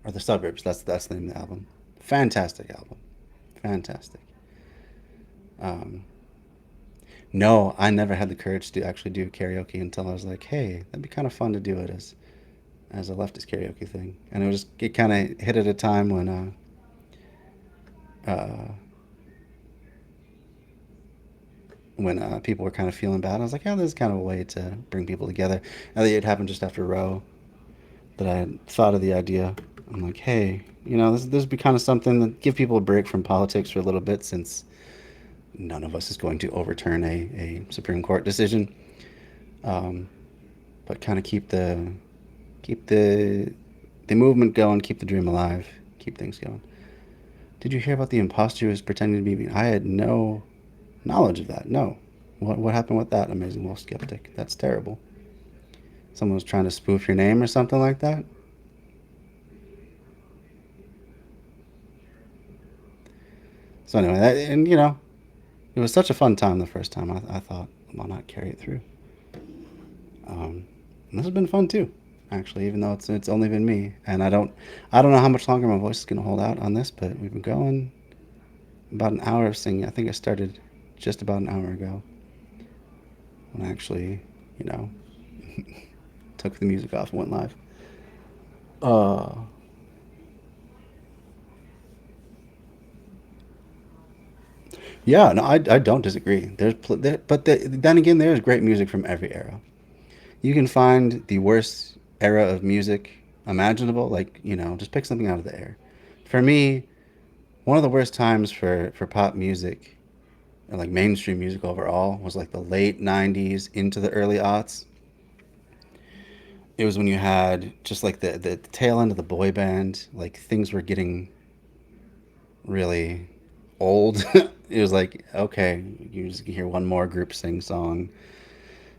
or the Suburbs. That's the name of the album. Fantastic album, fantastic. Um, no, I never had the courage to actually do karaoke until I was like, hey, that'd be kind of fun to do it as a leftist karaoke thing, and it kind of hit at a time when people were kind of feeling bad. I was like, yeah, this is kind of a way to bring people together. And it happened just after Roe that I had thought of the idea. I'm like, hey, this would be kind of something that give people a break from politics for a little bit, since none of us is going to overturn a Supreme Court decision. Um, but kind of keep the movement going, keep the dream alive, keep things going. Did you hear about the imposter who was pretending to be me? I had no knowledge of that. No. What happened with that, Amazing Wolf Skeptic? That's terrible. Someone was trying to spoof your name or something like that? So anyway, it was such a fun time the first time. I thought, why not carry it through? And this has been fun too, actually, even though it's only been me. And I don't know how much longer my voice is gonna hold out on this, but we've been going about an hour of singing. I think I started just about an hour ago when I actually, you know, took the music off and went live. Uh, yeah, no, I don't disagree. Then again, there's great music from every era. You can find the worst era of music imaginable, like, just pick something out of the air. For me, one of the worst times for pop music and like mainstream music overall was like the late 90s into the early aughts. It was when you had just like the tail end of the boy band, like things were getting really old. It was like, okay, you just hear one more group sing song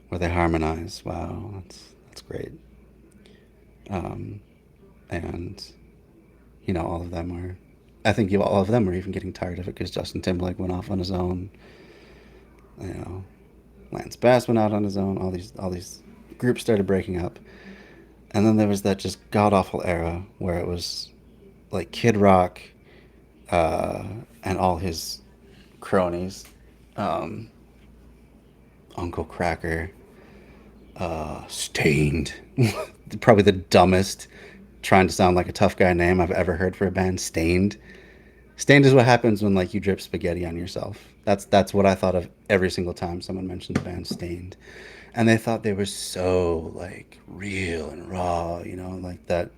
where they harmonize. Wow, that's great. Um, and all of them were. I think all of them were even getting tired of it because Justin Timberlake went off on his own. You know, Lance Bass went out on his own. All these groups started breaking up, and then there was that just god awful era where it was like Kid Rock uh, and all his cronies, um, Uncle Cracker, Stained, probably the dumbest trying to sound like a tough guy name I've ever heard for a band. Stained. Stained is what happens when like you drip spaghetti on yourself. That's what I thought of every single time someone mentioned the band Stained, and they thought they were so like real and raw, like that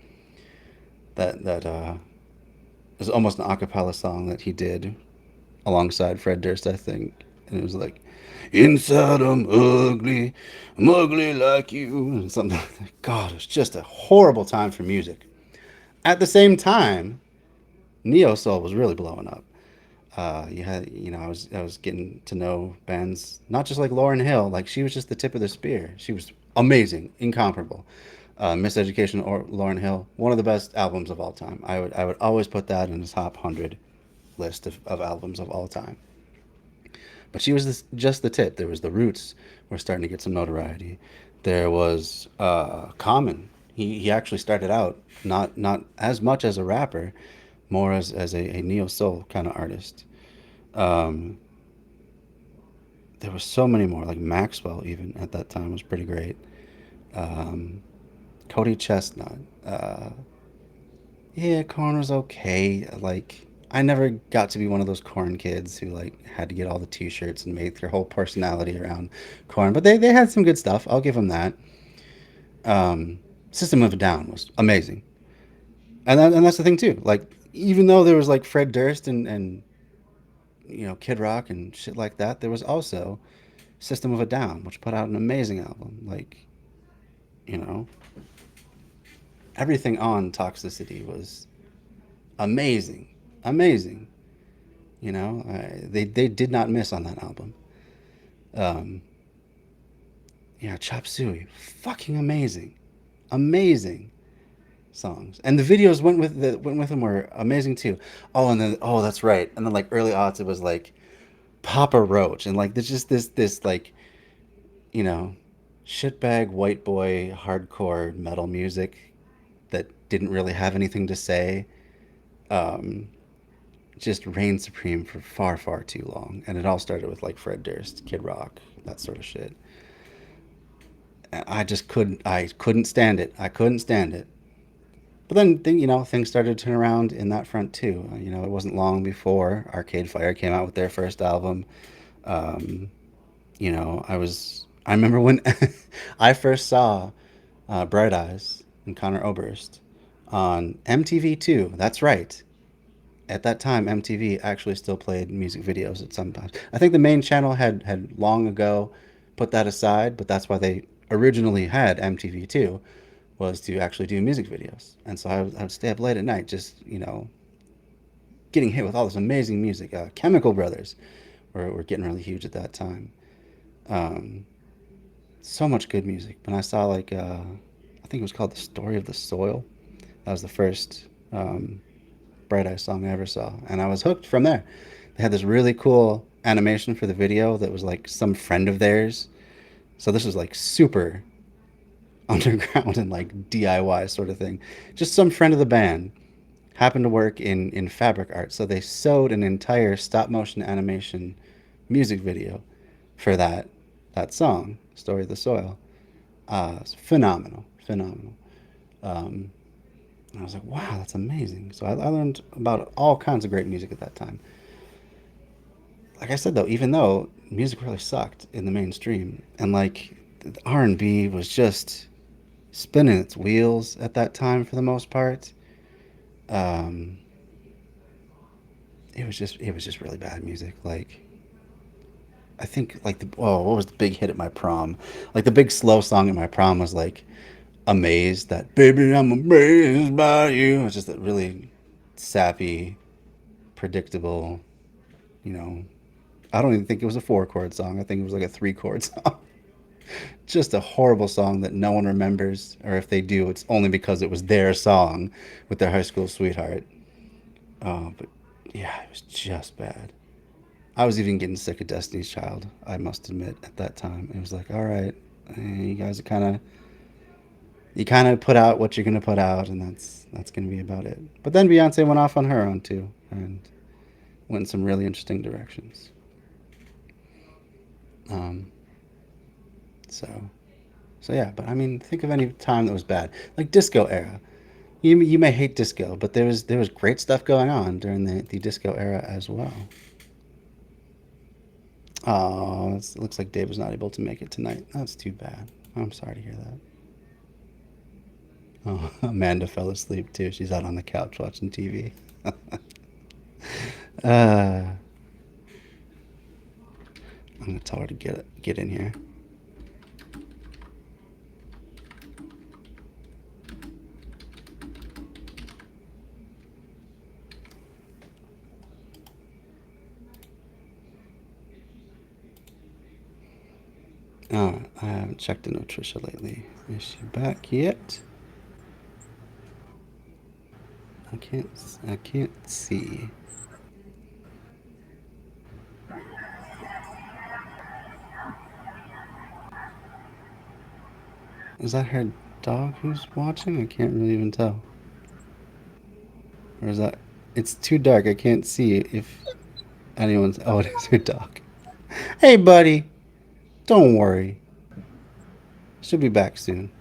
is almost an acapella song that he did alongside Fred Durst, I think, and it was like, "Inside I'm ugly like you," and something like that. God, it was just a horrible time for music. At the same time, neo soul was really blowing up. You had, I was getting to know bands not just like Lauryn Hill, like she was just the tip of the spear. She was amazing, incomparable. Miseducation or Lauryn Hill, one of the best albums of all time. I would always put that in the top 100 list of albums of all time. But she was just the tip. There was the Roots were starting to get some notoriety. There was Common. He actually started out not as much as a rapper, more as a neo soul kind of artist. Um, there was so many more, like Maxwell even at that time was pretty great. Um, Cody Chestnut. Uh, yeah, Corn was okay. Like I never got to be one of those Corn kids who like had to get all the T-shirts and make their whole personality around Corn, but they had some good stuff. I'll give them that. Um, System of a Down was amazing, and that's the thing too. Like even though there was like Fred Durst and Kid Rock and shit like that, there was also System of a Down, which put out an amazing album. Like you know everything on Toxicity was amazing, amazing. They did not miss on that album. Um, yeah, Chop Suey, fucking amazing, amazing songs, and the videos went with them were amazing too. Oh, and then that's right, and then like early aughts, it was like Papa Roach, and like there's just this like you know shitbag white boy hardcore metal music that didn't really have anything to say. Um, just reigned supreme for far, far too long. And it all started with like Fred Durst, Kid Rock, that sort of shit. I couldn't stand it. I couldn't stand it. But then things started to turn around in that front too. It wasn't long before Arcade Fire came out with their first album. Um, I remember when I first saw Bright Eyes and Connor Oberst on MTV2. That's right. At that time, MTV actually still played music videos at some times. I think the main channel had long ago put that aside, but that's why they originally had MTV2 was to actually do music videos. And so I would stay up late at night just, getting hit with all this amazing music. Chemical Brothers were getting really huge at that time. Um, so much good music. When I saw I think it was called The Story of the Soil. That was the first Bright Eye song I ever saw, and I was hooked from there. They had this really cool animation for the video that was like some friend of theirs. So this was like super underground and like DIY sort of thing. Just some friend of the band happened to work in fabric art, so they sewed an entire stop motion animation music video for that song, "Story of the Soil." It's phenomenal, phenomenal. Um, and I was like, wow, that's amazing. So I learned about all kinds of great music at that time. Like I said though, even though music really sucked in the mainstream, and like the R&B was just spinning its wheels at that time for the most part. Um, it was just really bad music. Like I think like the oh what was the big hit at my prom? Like the big slow song at my prom was like amazed that baby I'm amazed by you. It's just a really sappy, predictable, you know. I don't even think it was a four chord song. I think it was like a three chord song. Just a horrible song that no one remembers, or if they do, it's only because it was their song with their high school sweetheart. But yeah, it was just bad. I was even getting sick of Destiny's Child. I must admit at that time it was like, all right, you guys are you kind of put out what you're gonna put out, and that's gonna be about it. But then Beyonce went off on her own too, and went in some really interesting directions. Um, so so yeah, but I mean, think of any time that was bad, like disco era. You may hate disco, but there was great stuff going on during the disco era as well. Oh, it looks like Dave was not able to make it tonight. That's too bad. I'm sorry to hear that. Oh, Amanda fell asleep too. She's out on the couch watching TV. I'm gonna tell her to get in here. I haven't checked in with Trisha lately. Is she back yet? I can't. I can't see. Is that her dog who's watching? I can't really even tell. Or is that? It's too dark. I can't see if anyone's. Oh, it is her dog. Hey, buddy. Don't worry. She'll be back soon.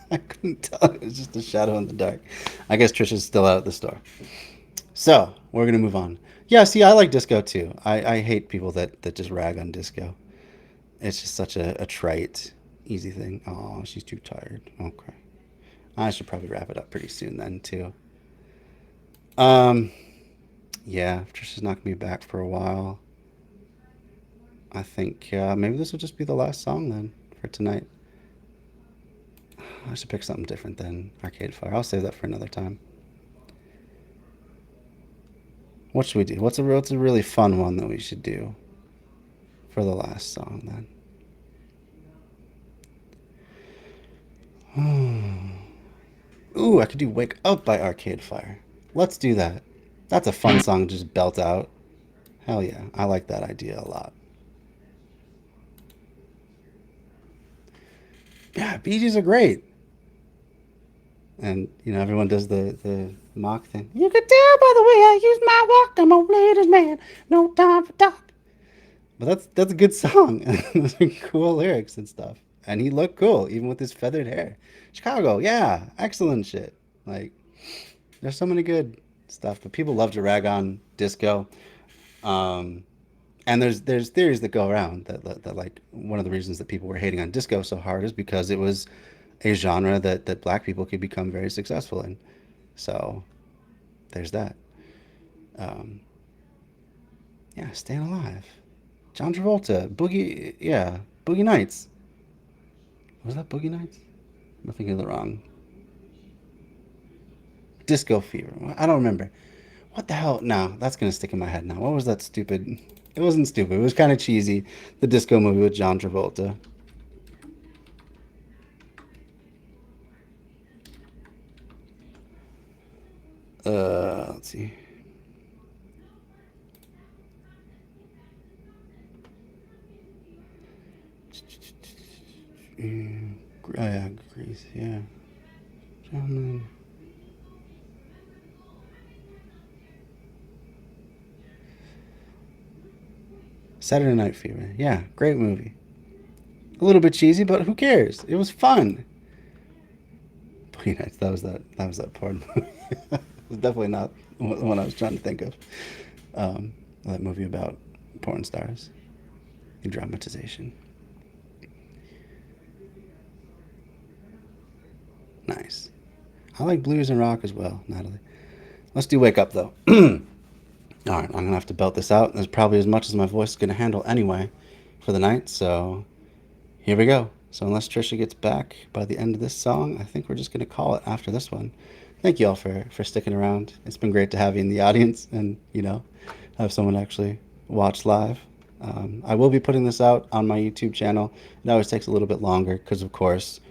I couldn't tell. It was just a shadow in the dark. I guess Trisha's still out at the store. So we're gonna move on. Yeah, see, I like disco too. I hate people that just rag on disco. It's just such a trite, easy thing. Oh, she's too tired. Okay. I should probably wrap it up pretty soon then too. Um, yeah, Trisha's not gonna be back for a while. I think maybe this will just be the last song then for tonight. I should pick something different than Arcade Fire. I'll save that for another time. What should we do? What's a really fun one that we should do for the last song then? Ooh, I could do "Wake Up" by Arcade Fire. Let's do that. That's a fun song to just belt out. Hell yeah, I like that idea a lot. Yeah, Bee Gees are great. And everyone does the mock thing. You could tell by the way I use my walk, I'm a ladies man, no time for talk. But that's a good song. Those are cool lyrics and stuff. And he looked cool, even with his feathered hair. Chicago, yeah, excellent shit. Like, there's so many good stuff, but people love to rag on disco. Um, and there's theories that go around that like one of the reasons that people were hating on disco so hard is because it was a genre that black people could become very successful in. So there's that. Um, yeah, staying alive. John Travolta, Boogie, yeah, Boogie Nights. Was that Boogie Nights? I'm thinking of the wrong. Disco Fever. I don't remember. What the hell? No, that's gonna stick in my head now. What was that stupid? It wasn't stupid. It was kind of cheesy. The disco movie with John Travolta. Let's see. Oh, yeah, Grease. Yeah. John. Saturday Night Fever. Yeah, great movie. A little bit cheesy, but who cares? It was fun. Boogie Nights. That was that porn movie. It was definitely not the one I was trying to think of. Um, that movie about porn stars. The dramatization. Nice. I like blues and rock as well, Natalie. Let's do Wake Up, though. All right, I'm going to have to belt this out. There's probably as much as my voice is going to handle anyway for the night, so here we go. So unless Trisha gets back by the end of this song, I think we're just going to call it after this one. Thank you all for sticking around. It's been great to have you in the audience and, have someone actually watch live. I will be putting this out on my YouTube channel. It always takes a little bit longer because, of course,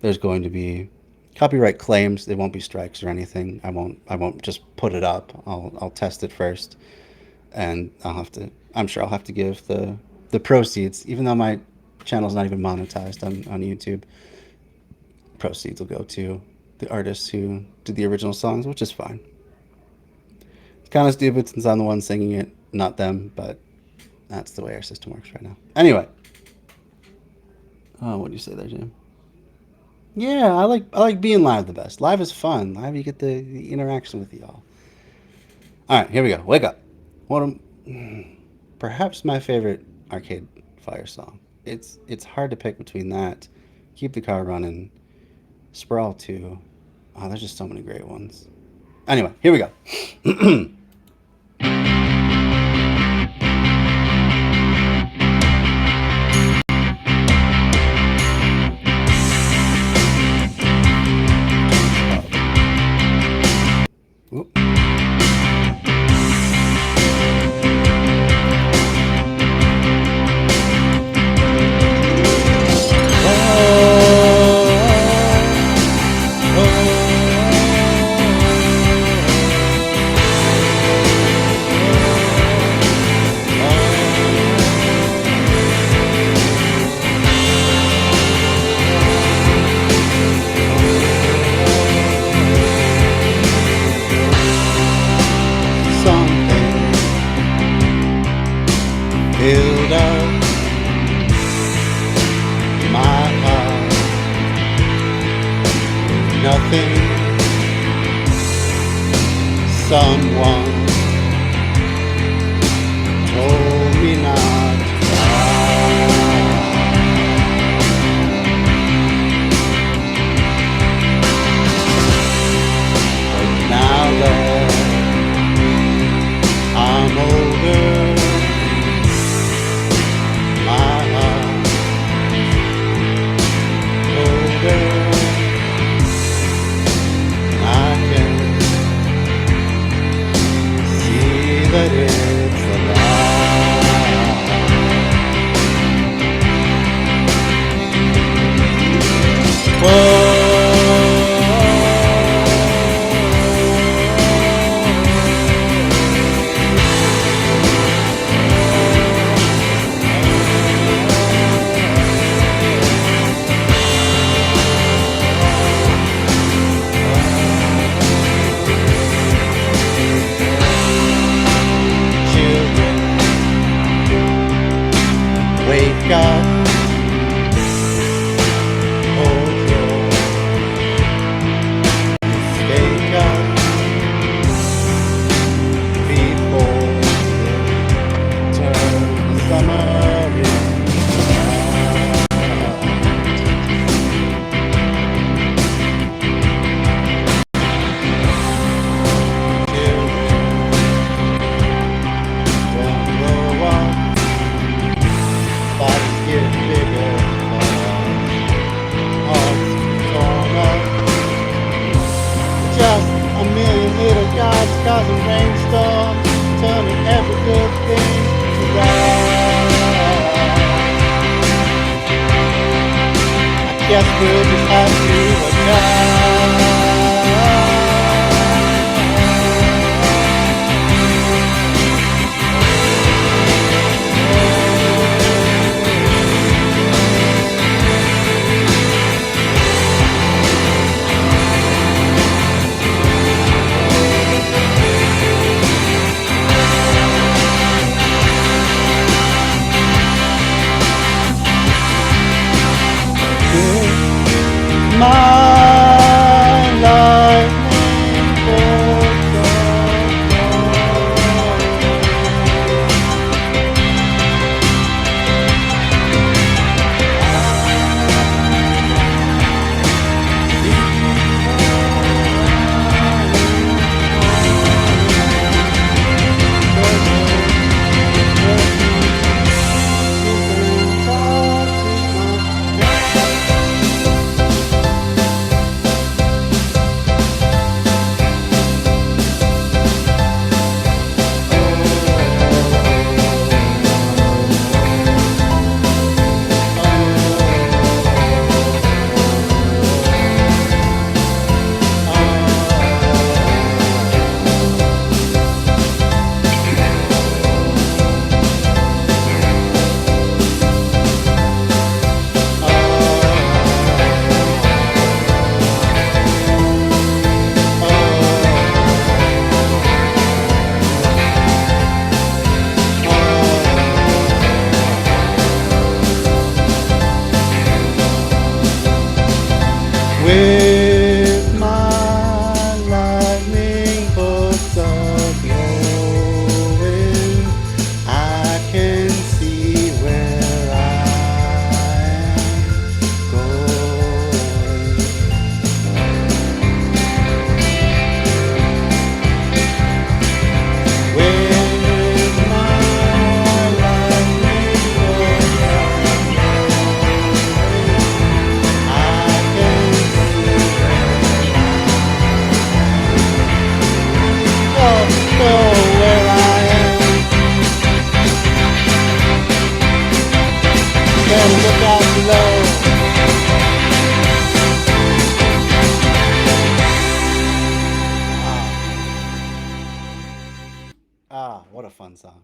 there's going to be copyright claims. There won't be strikes or anything. I won't just put it up. I'll test it first, and I'm sure I'll have to give the proceeds, even though my channel's not even monetized on YouTube. Proceeds will go to the artists who did the original songs, which is fine. It's kind of stupid since I'm the one singing it, not them, but that's the way our system works right now. Anyway, what do you say there, Jim? Yeah, I like being live the best. Live is fun. Live you get the interaction with y'all. All right, here we go. Wake Up. One of perhaps my favorite Arcade Fire song. It's hard to pick between that, Keep the Car Running, Sprawl 2. Oh, there's just so many great ones. Anyway, here we go. Oop. Something filled up my heart. Nothing, someone told me not to cry. But now that I'm older, my heart older. I can see that it's a lie. Whoa. Wake up, hold your mistake up before the turn the summer inside. Children don't grow up. Bodies get bigger, hearts torn up. Just a million little gods causing rainstorms, turning every good thing to rust. I guess we'll just have to adjust. My With my lightning bolts are glowing, I can see where I am going. With my lightning bolts are glowing, I can see where know where I am. Can look out below. What a fun song.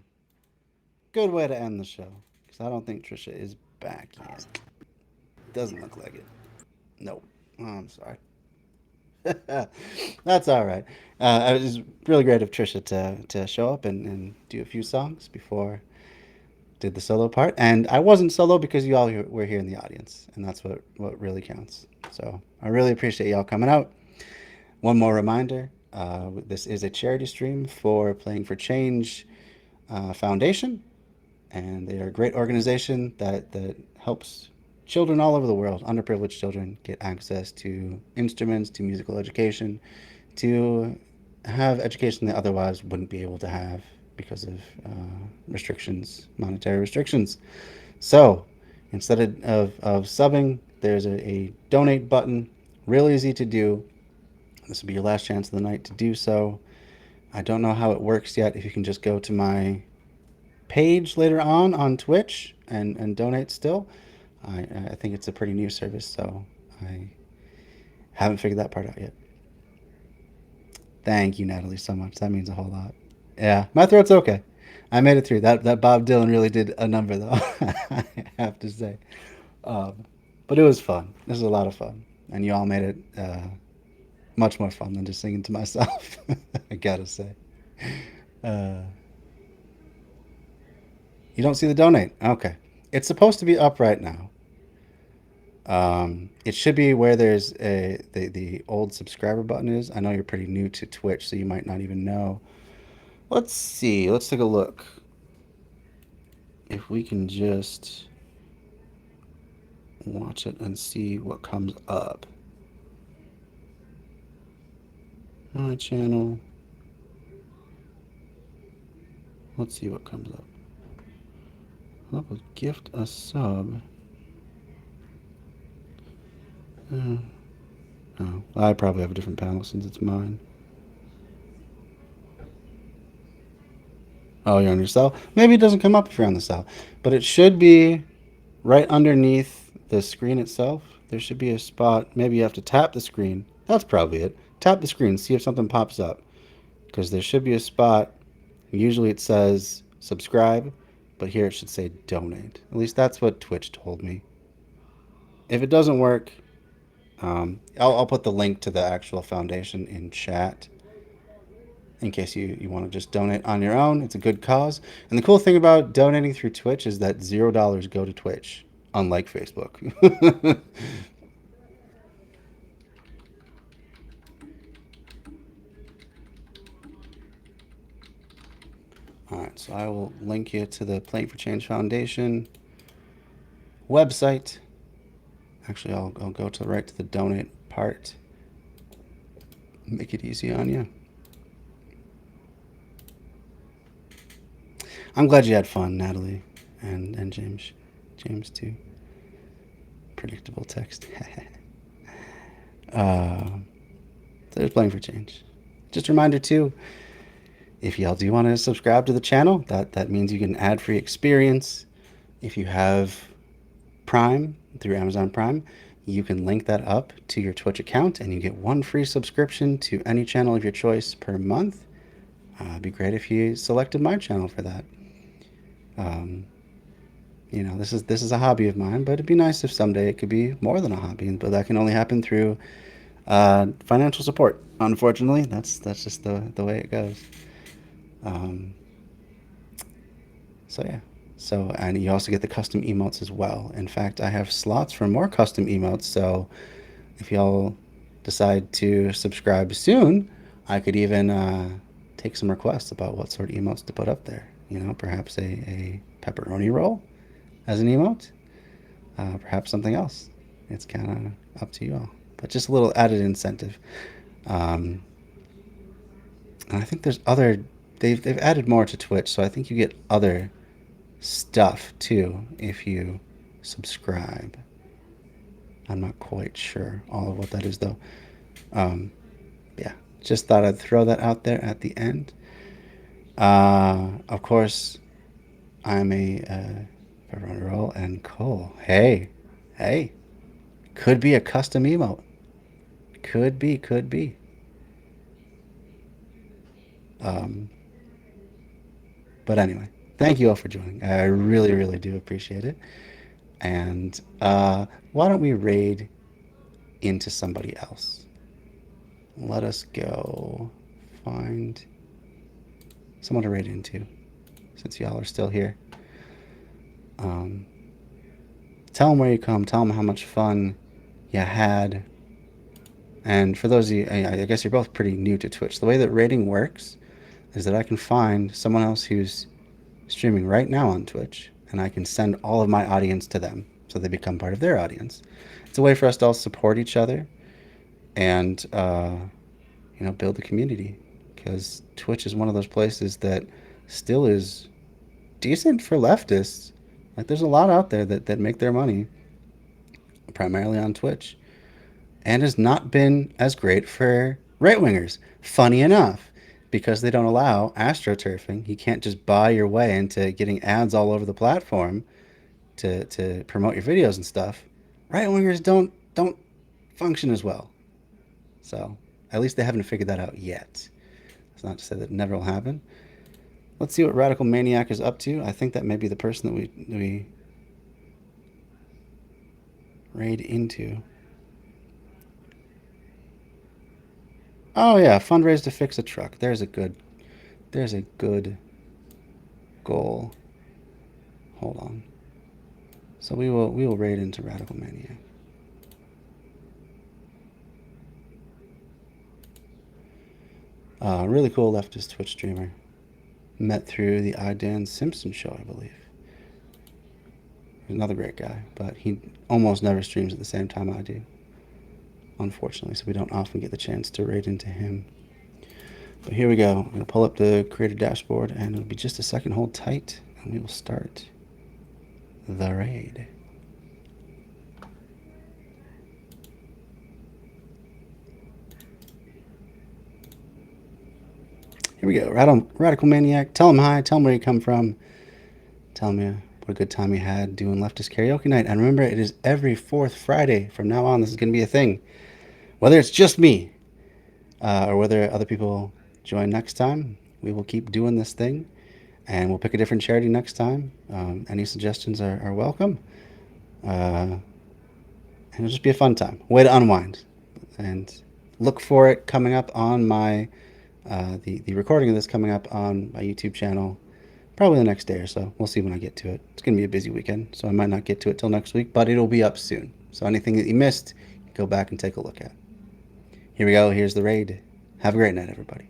Good way to end the show. Because I don't think Trisha is back yet. Doesn't look like it. Nope. Oh, I'm sorry. That's all right. It was really great of Trisha to show up and do a few songs before did the solo part. And I wasn't solo because you all were here in the audience, and that's what really counts. So I really appreciate y'all coming out. One more reminder: this is a charity stream for Playing for Change Foundation, and they are a great organization that helps children all over the world, underprivileged children, get access to instruments, to musical education, to have education they otherwise wouldn't be able to have because of restrictions, monetary restrictions. So instead of subbing, there's a donate button, real easy to do. This will be your last chance of the night to do so. I don't know how it works yet. If you can just go to my page later on Twitch and donate still. I think it's a pretty new service, so I haven't figured that part out yet. Thank you, Natalie, so much. That means a whole lot. Yeah, my throat's okay. I made it through. That Bob Dylan really did a number, though. I have to say. Um, but it was fun. This was a lot of fun, and you all made it much more fun than just singing to myself. I gotta say. Uh, you don't see the donate? Okay. It's supposed to be up right now. It should be where there's the old subscriber button is. I know you're pretty new to Twitch, so you might not even know. Let's see. Let's take a look. If we can just watch it and see what comes up. My channel. Let's see what comes up. Help with gift a sub. Uh, oh, I probably have a different panel since it's mine. Oh, you're on your cell? Maybe it doesn't come up if you're on the cell. But it should be right underneath the screen itself. There should be a spot. Maybe you have to tap the screen. That's probably it. Tap the screen, see if something pops up. Because there should be a spot. Usually it says subscribe, but here it should say donate. At least that's what Twitch told me. If it doesn't work, I'll put the link to the actual foundation in chat in case you want to just donate on your own. It's a good cause. And the cool thing about donating through Twitch is that $0 go to Twitch, unlike Facebook. All right, so I will link you to the Playing for Change Foundation website. Actually, I'll go to right to the donate part. Make it easy on you. I'm glad you had fun, Natalie, and James too. Predictable text. So there's Playing for Change. Just a reminder too, if y'all do want to subscribe to the channel, that means you get an ad-free experience. If you have Prime through Amazon Prime, you can link that up to your Twitch account and you get one free subscription to any channel of your choice per month. It'd be great if you selected my channel for that. This is a hobby of mine, but it'd be nice if someday it could be more than a hobby. But that can only happen through financial support. Unfortunately, that's just the way it goes. So yeah. So, and you also get the custom emotes as well. In fact, I have slots for more custom emotes. So if y'all decide to subscribe soon, I could even take some requests about what sort of emotes to put up there. You know, perhaps a pepperoni roll as an emote, perhaps something else. It's kind of up to you all, but just a little added incentive. Um, and I think there's other. They've added more to Twitch, so I think you get other stuff too if you subscribe. I'm not quite sure all of what that is though. Um, yeah, just thought I'd throw that out there at the end. Of course, I'm a pepperoni roll and Cole. Hey, hey, could be a custom emote. Could be, could be. Um, but anyway, thank you all for joining. I really, really do appreciate it. And why don't we raid into somebody else? Let us go find someone to raid into since y'all are still here. Um, Tell them where you come. Tell them how much fun you had. And for those of you, I guess you're both pretty new to Twitch. The way that rating works is that I can find someone else who's streaming right now on Twitch, and I can send all of my audience to them so they become part of their audience. It's a way for us to all support each other and build a community, because Twitch is one of those places that still is decent for leftists. Like there's a lot out there that make their money primarily on Twitch, and has not been as great for right wingers. Funny enough, because they don't allow astroturfing, you can't just buy your way into getting ads all over the platform to promote your videos and stuff. Right wingers don't function as well. So at least they haven't figured that out yet. It's not to say that it never will happen. Let's see what Radical Maniac is up to. I think that may be the person that we raid into. Oh yeah, fundraise to fix a truck. There's a good goal. Hold on. So we will raid into Radical Maniac. Really cool leftist Twitch streamer. Met through the Dan Simpson show, I believe. He's another great guy, but he almost never streams at the same time I do, unfortunately, so we don't often get the chance to raid into him. But here we go. I'm going to pull up the creator dashboard, and it'll be just a second. Hold tight, and we will start the raid. Here we go. Radical Maniac. Tell him hi. Tell him where you come from. Tell him what a good time you had doing Leftist Karaoke Night. And remember, it is every fourth Friday from now on. This is going to be a thing. Whether it's just me or whether other people join next time, we will keep doing this thing. And we'll pick a different charity next time. Any suggestions are welcome. And it'll just be a fun time. Way to unwind. And look for it coming up on my the recording of this coming up on my YouTube channel probably the next day or so. We'll see when I get to it. It's going to be a busy weekend, so I might not get to it till next week, but it'll be up soon. So anything that you missed, go back and take a look at. Here we go. Here's the raid. Have a great night, everybody.